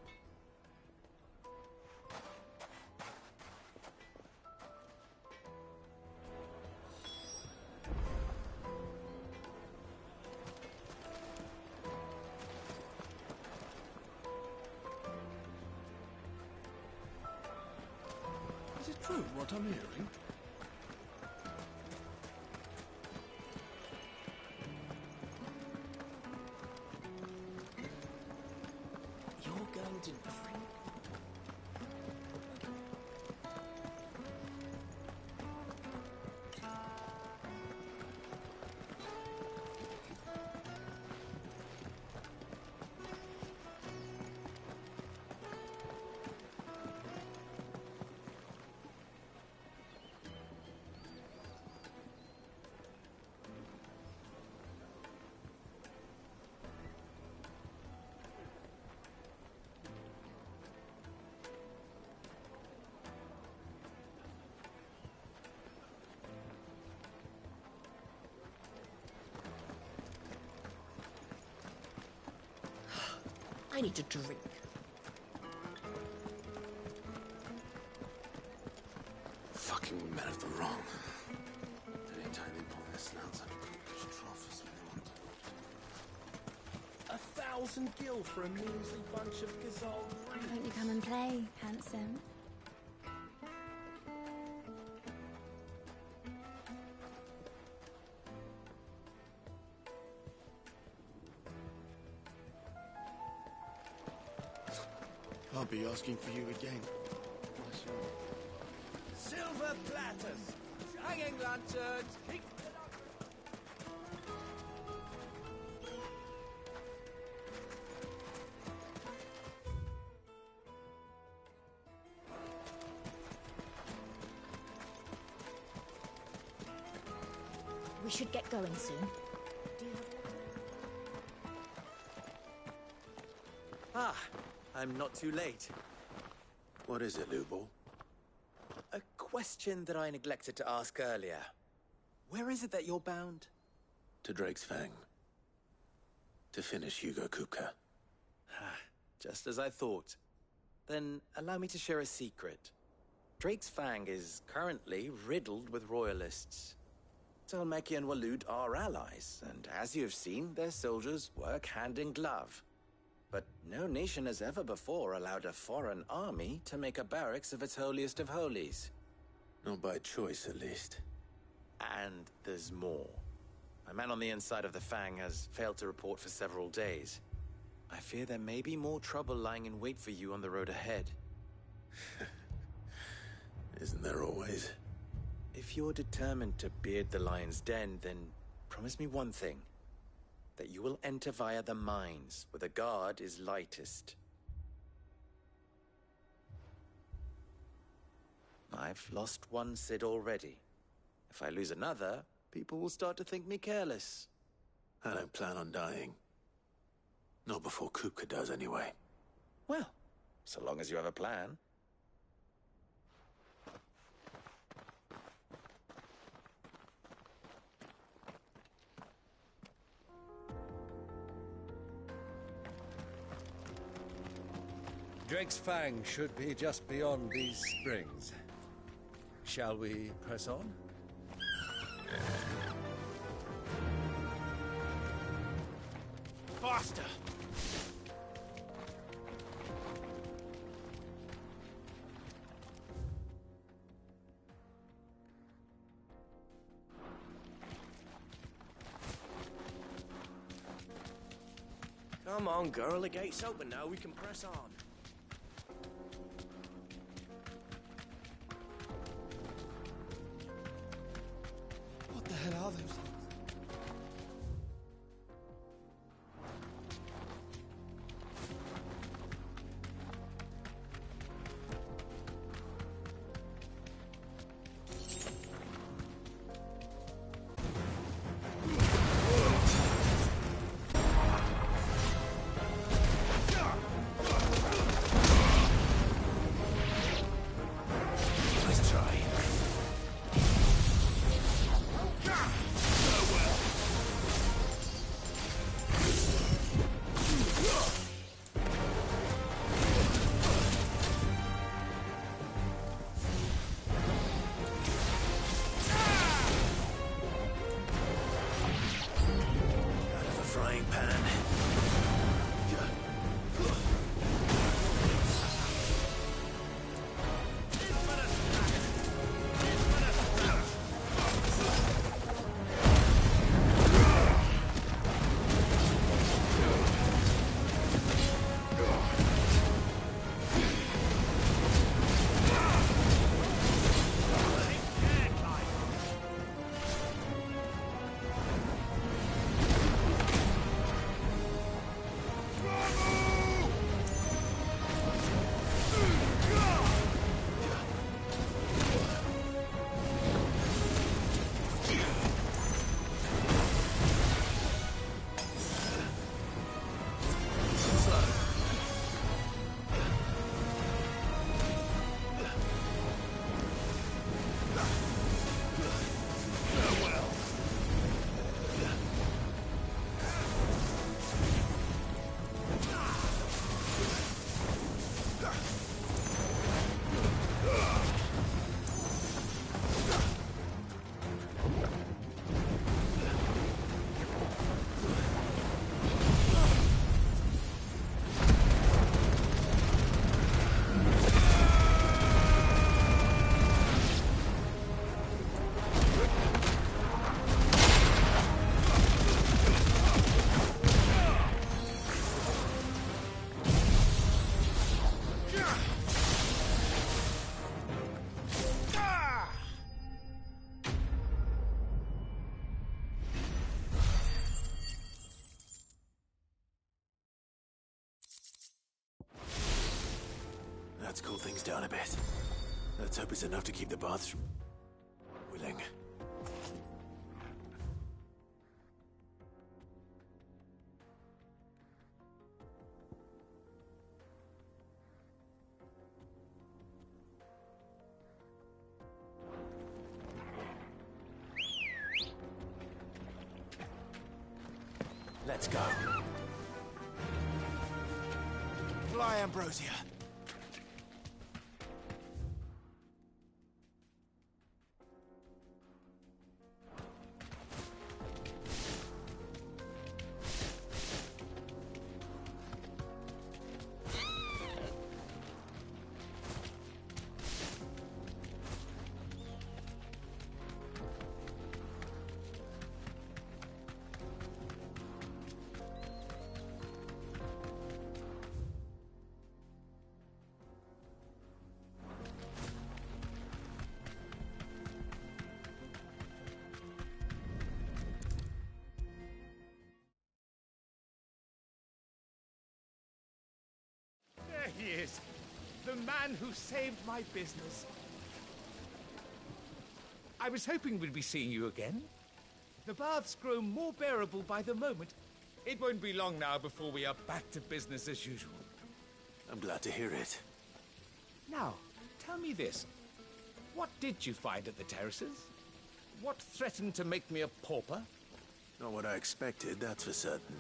Is it true what I'm hearing? You're going to drink. I need to drink. Fucking men of the wrong. Anytime they pull their snouts out of catastrophes when they want to. 1,000 gil for a measly bunch of gazelle green. Won't you come and play, handsome? I'll be asking for you again. Silver platters, hanging lanterns, pink. We should get going soon. Ah, I'm not too late. What is it, Lubor? A question that I neglected to ask earlier. Where is it that you're bound? To Drake's Fang. To finish Hugo Kupka. Just as I thought. Then allow me to share a secret. Drake's Fang is currently riddled with royalists. Talmeki and Walud are allies, and as you have seen, their soldiers work hand in glove. But no nation has ever before allowed a foreign army to make a barracks of its holiest of holies. Not by choice, at least. And there's more. A man on the inside of the Fang has failed to report for several days. I fear there may be more trouble lying in wait for you on the road ahead. Isn't there always? If you're determined to beard the lion's den, then promise me one thing. That you will enter via the mines, where the guard is lightest. I've lost one Cid already. If I lose another, people will start to think me careless. I don't plan on dying. Not before Kupka does, anyway. Well, so long as you have a plan. Drake's Fang should be just beyond these springs. Shall we press on? Faster! Come on, girl, the gate's open now, we can press on. What the hell are those things? Let's cool things down a bit. Let's hope it's enough to keep the baths from willing. Let's go. Fly, Ambrosia. There he is, the man who saved my business. I was hoping we'd be seeing you again. The baths grow more bearable by the moment. It won't be long now before we are back to business as usual. I'm glad to hear it. Now, tell me this. What did you find at the terraces? What threatened to make me a pauper? Not what I expected, that's for certain.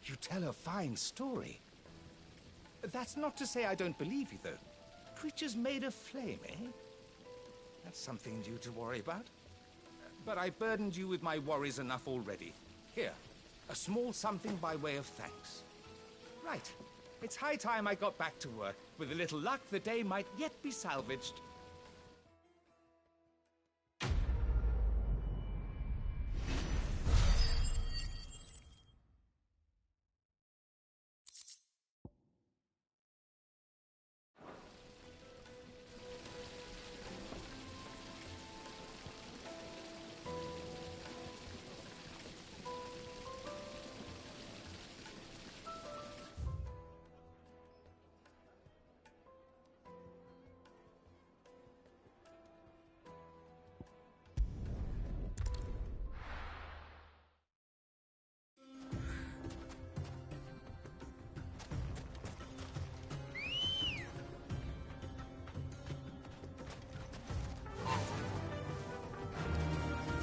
You tell a fine story. That's not to say I don't believe you, though. Creatures made of flame, eh? That's something new to worry about. But I burdened you with my worries enough already. Here, a small something by way of thanks. Right. It's high time I got back to work. With a little luck, the day might yet be salvaged.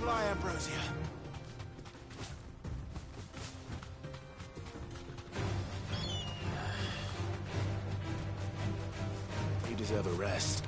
Fly, Ambrosia. You deserve a rest.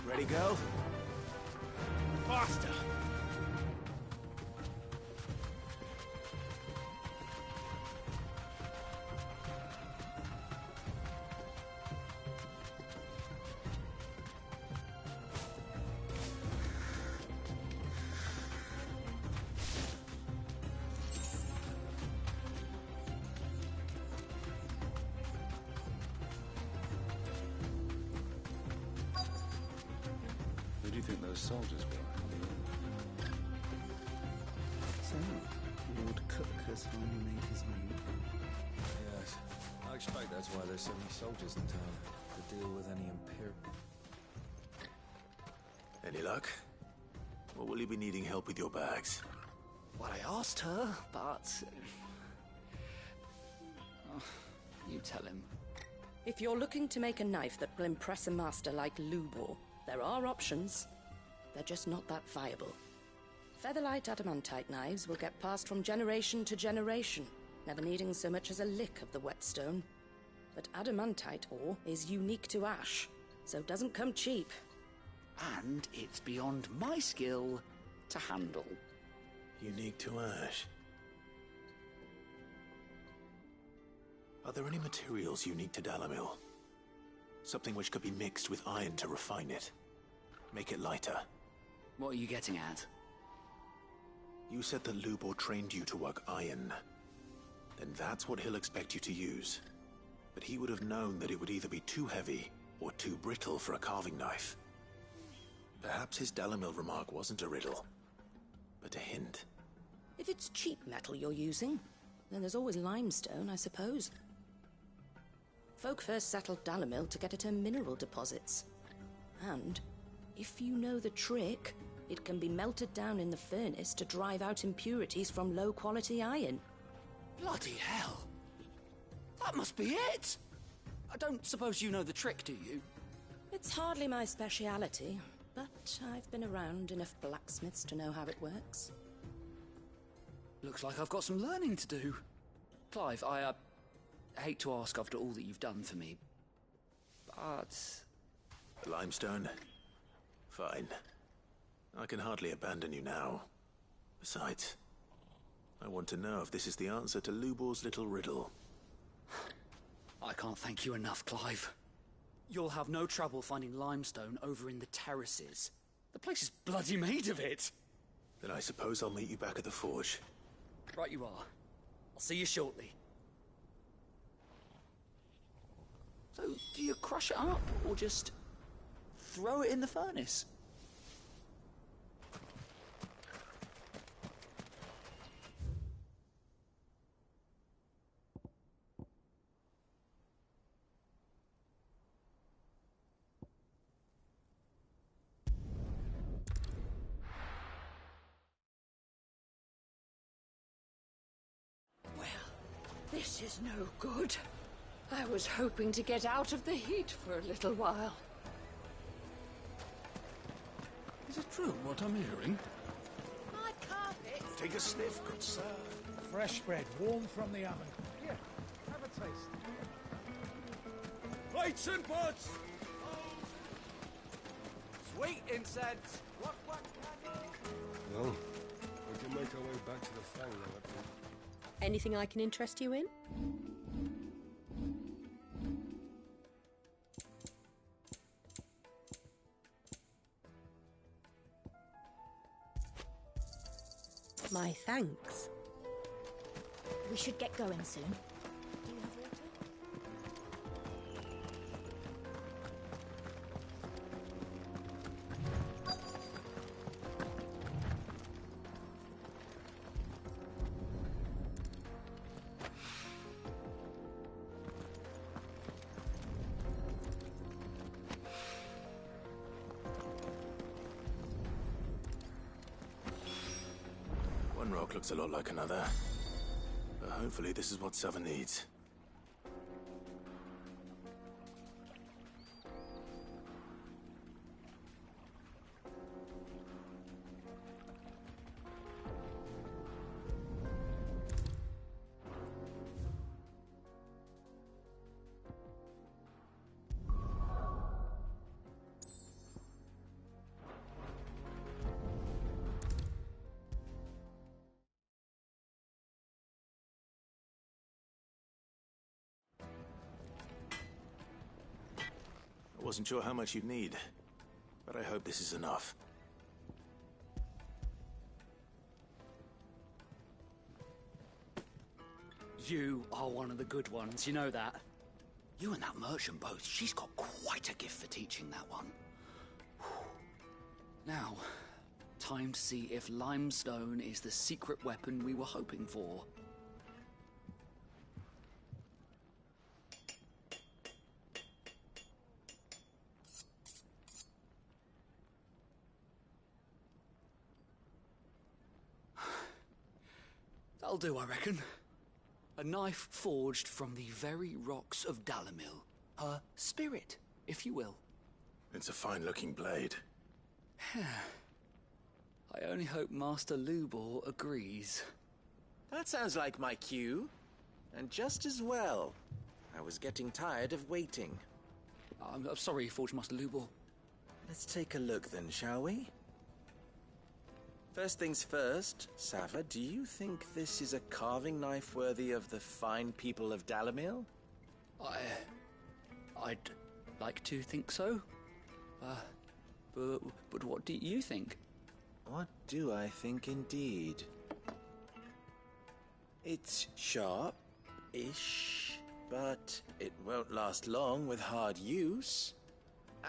Ready, go? Faster! Who do you think those soldiers were? So, Lord Cook has finally made his move. Yes. I expect that's why there's so many soldiers in town, to deal with any imperial... Any luck? Or will you be needing help with your bags? Well, I asked her, but... Oh, you tell him. If you're looking to make a knife that will impress a master like Lubor, there are options. They're just not that viable. Featherlight adamantite knives will get passed from generation to generation, never needing so much as a lick of the whetstone. But adamantite ore is unique to ash, so it doesn't come cheap. And it's beyond my skill to handle. Unique to ash. Are there any materials unique to Dalamil? Something which could be mixed with iron to refine it. Make it lighter. What are you getting at? You said that Lubor trained you to work iron. Then that's what he'll expect you to use. But he would have known that it would either be too heavy or too brittle for a carving knife. Perhaps his Dalamil remark wasn't a riddle, but a hint. If it's cheap metal you're using, then there's always limestone, I suppose. Folk first settled Dalamil to get at her mineral deposits. And, if you know the trick, it can be melted down in the furnace to drive out impurities from low-quality iron. Bloody hell! That must be it! I don't suppose you know the trick, do you? It's hardly my speciality, but I've been around enough blacksmiths to know how it works. Looks like I've got some learning to do. Clive, I hate to ask after all that you've done for me, but... Limestone? Fine. I can hardly abandon you now. Besides, I want to know if this is the answer to Lubor's little riddle. I can't thank you enough, Clive. You'll have no trouble finding limestone over in the terraces. The place is bloody made of it. Then I suppose I'll meet you back at the forge. Right you are. I'll see you shortly. So, do you crush it up, or just throw it in the furnace? This is no good. I was hoping to get out of the heat for a little while. Is it true what I'm hearing? My carpet. Take a sniff, good sir. Fresh bread, warm from the oven. Here, have a taste. Plates and pots! Sweet incense. What? Well, we can make our way back to the Fang now, I think. Anything I can interest you in? My thanks. We should get going soon. Do you have water? One rock looks a lot like another. But hopefully this is what Sava needs. I wasn't sure how much you'd need, but I hope this is enough. You are one of the good ones, you know that. You and that merchant both, she's got quite a gift for teaching that one. Now, time to see if limestone is the secret weapon we were hoping for. That'll do, I reckon. A knife forged from the very rocks of Dalimil. Her spirit, if you will. It's a fine-looking blade. I only hope Master Lubor agrees. That sounds like my cue. And just as well. I was getting tired of waiting. I'm sorry, Forge Master Lubor. Let's take a look then, shall we? First things first, Sava, do you think this is a carving knife worthy of the fine people of Dalimil? I'd like to think so. But what do you think? What do I think indeed? It's sharp-ish, but it won't last long with hard use.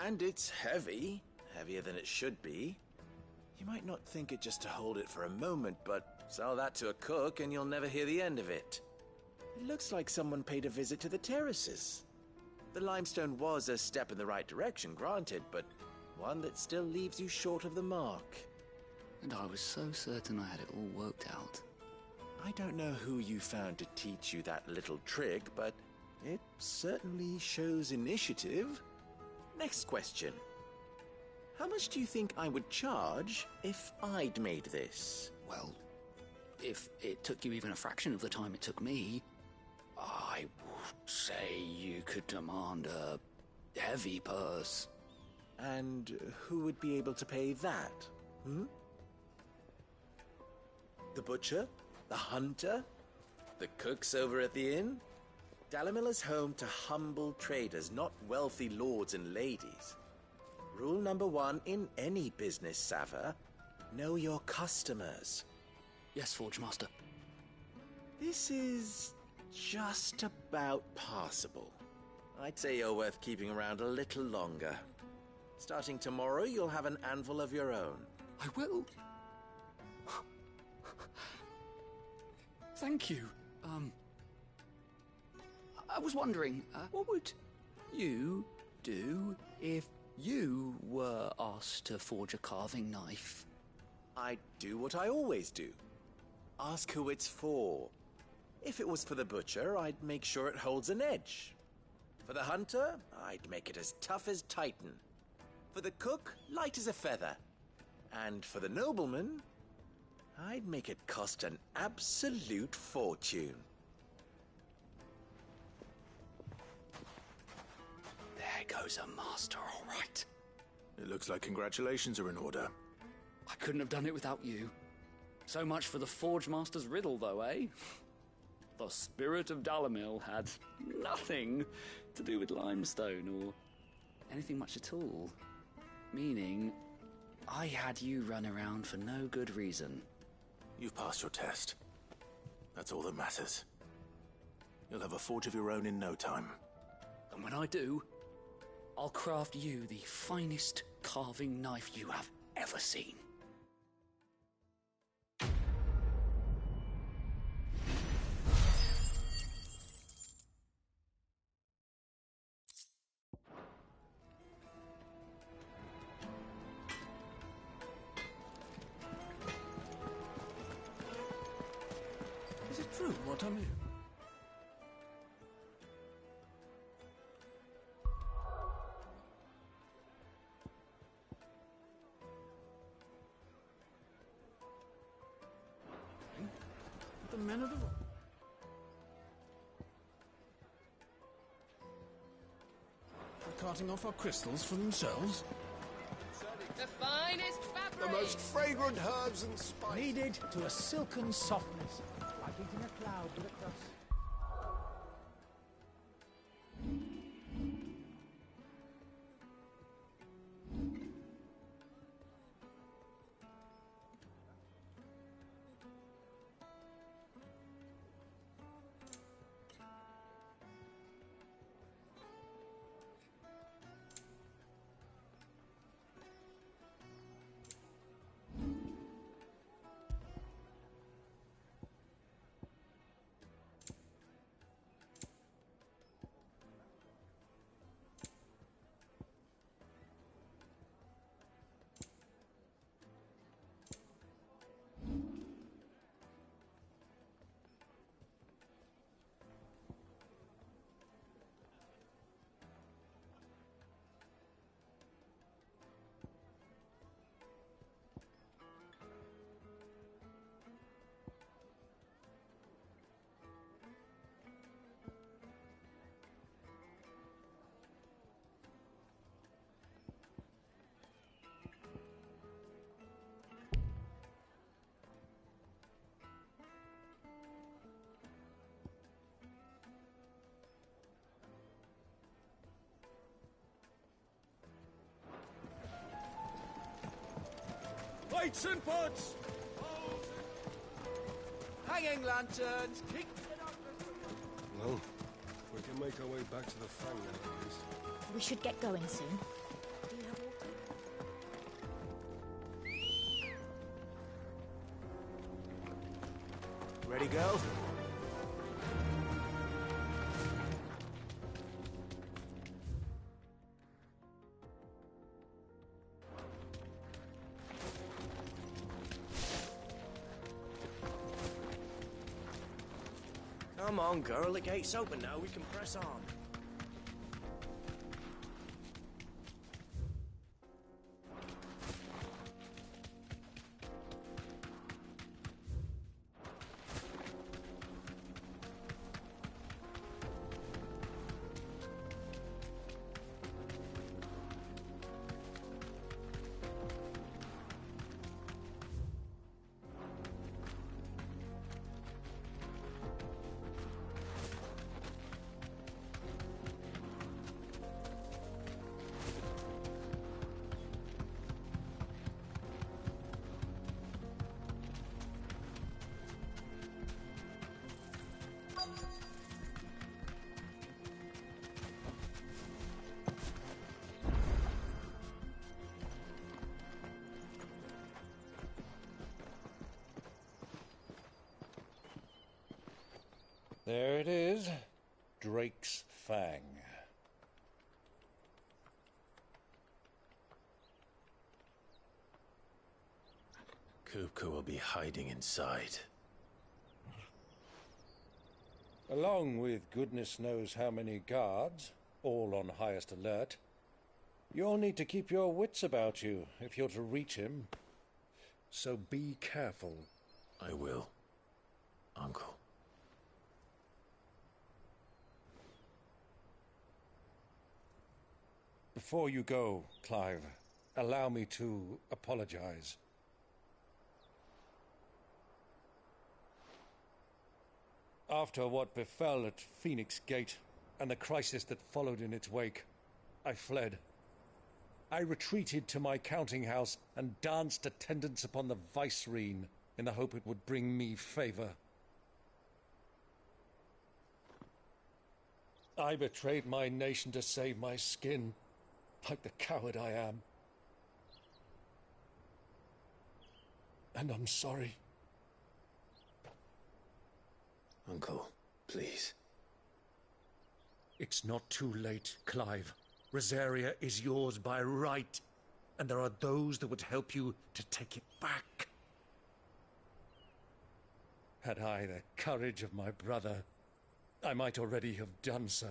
And it's heavy, heavier than it should be. You might not think it just to hold it for a moment, but sell that to a cook and you'll never hear the end of it. It looks like someone paid a visit to the terraces. The limestone was a step in the right direction, granted, but one that still leaves you short of the mark. And I was so certain I had it all worked out. I don't know who you found to teach you that little trick, but it certainly shows initiative. Next question. How much do you think I would charge if I'd made this? Well, if it took you even a fraction of the time it took me, I would say you could demand a heavy purse. And who would be able to pay that? The butcher? The hunter? The cooks over at the inn? Dalimil is home to humble traders, not wealthy lords and ladies. Rule number 1 in any business, Sava: know your customers. Yes, Forge Master. This is just about passable. I'd say you're worth keeping around a little longer. Starting tomorrow, you'll have an anvil of your own. I will. Thank you. I was wondering, what would you do if you were asked to forge a carving knife? I'd do what I always do. Ask who it's for. If it was for the butcher, I'd make sure it holds an edge. For the hunter, I'd make it as tough as Titan. For the cook, light as a feather. And for the nobleman, I'd make it cost an absolute fortune. There goes a master, all right. It looks like congratulations are in order. I couldn't have done it without you. So much for the Forge Master's riddle, though, eh? The spirit of Dalimil had nothing to do with limestone or anything much at all. Meaning, I had you run around for no good reason. You've passed your test. That's all that matters. You'll have a forge of your own in no time. And when I do, I'll craft you the finest carving knife you have ever seen. Is it true what I mean? The men of the... They're carting off our crystals for themselves. The finest fabric! The most fragrant herbs and spices. Kneaded to a silken softness, like eating a cloud with a crust. Lights and pots! Hanging lanterns! Keep it up! Well, we can make our way back to the Fang now, at least. We should get going soon. Do you have water? Ready, girl? Come on, girl, the gate's open now, we can press on. There it is. Drake's Fang. Kupka will be hiding inside. Along with goodness knows how many guards, all on highest alert. You'll need to keep your wits about you if you're to reach him. So be careful. I will, Uncle. Before you go, Clive, allow me to apologize. After what befell at Phoenix Gate and the crisis that followed in its wake, I fled. I retreated to my counting house and danced attendance upon the vicereine in the hope it would bring me favor. I betrayed my nation to save my skin, like the coward I am. And I'm sorry. Uncle, please. It's not too late, Clive. Rosaria is yours by right, and there are those that would help you to take it back. Had I the courage of my brother, I might already have done so.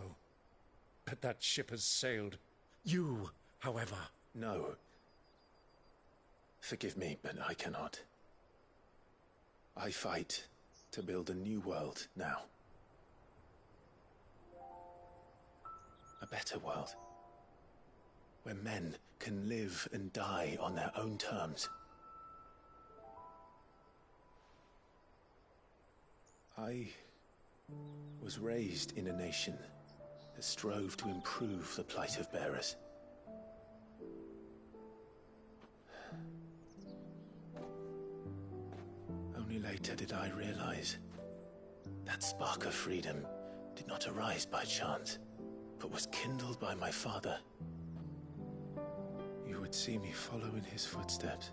But that ship has sailed. You, however... No. Forgive me, but I cannot. I fight to build a new world now. A better world. Where men can live and die on their own terms. I was raised in a nation that strove to improve the plight of bearers. Only later did I realize that spark of freedom did not arise by chance, but was kindled by my father. You would see me follow in his footsteps.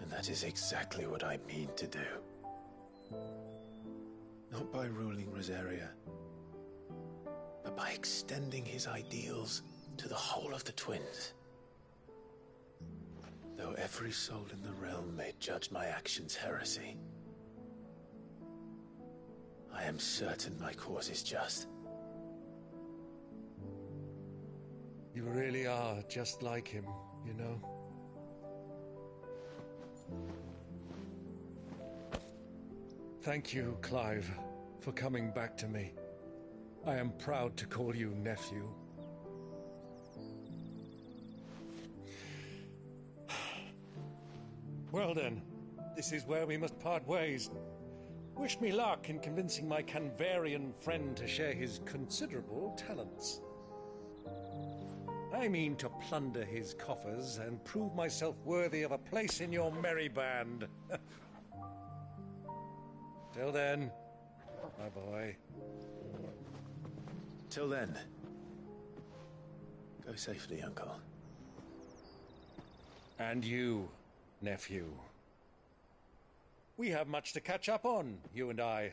And that is exactly what I mean to do. Not by ruling Rosaria, but by extending his ideals to the whole of the twins. Though every soul in the realm may judge my actions heresy, I am certain my cause is just. You really are just like him, you know? Thank you, Clive, for coming back to me. I am proud to call you nephew. Well then, this is where we must part ways. Wish me luck in convincing my Canvarian friend to share his considerable talents. I mean to plunder his coffers and prove myself worthy of a place in your merry band. Till then, my boy. Till then, go safely, Uncle. And you, nephew. We have much to catch up on, you and I.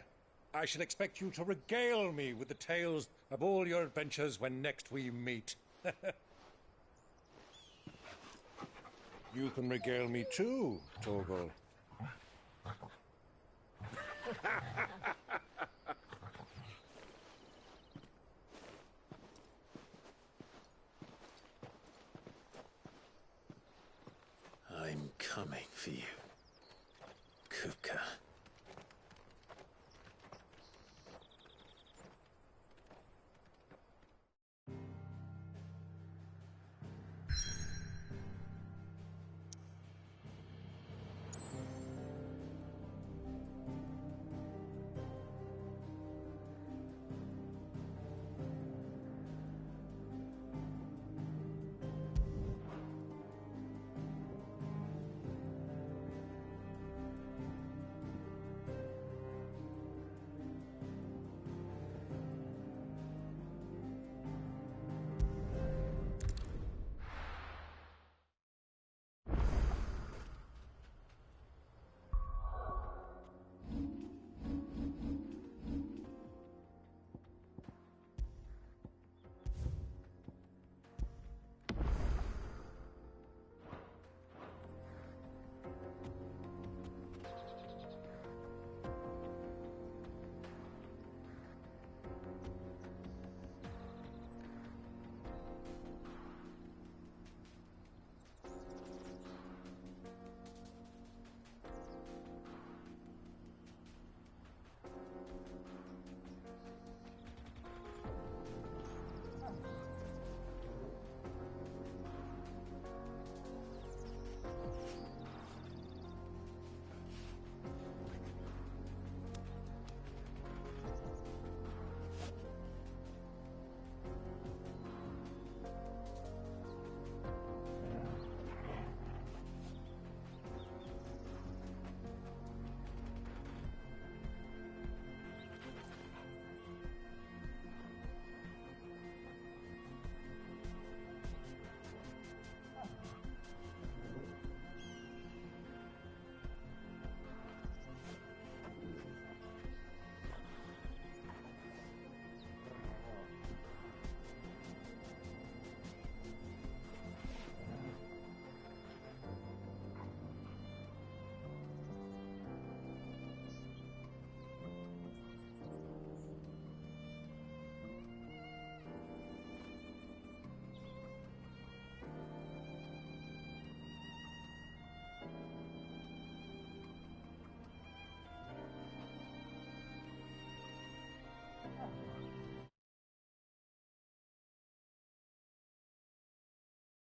I shall expect you to regale me with the tales of all your adventures when next we meet. You can regale me too, Torgal. I'm coming for you.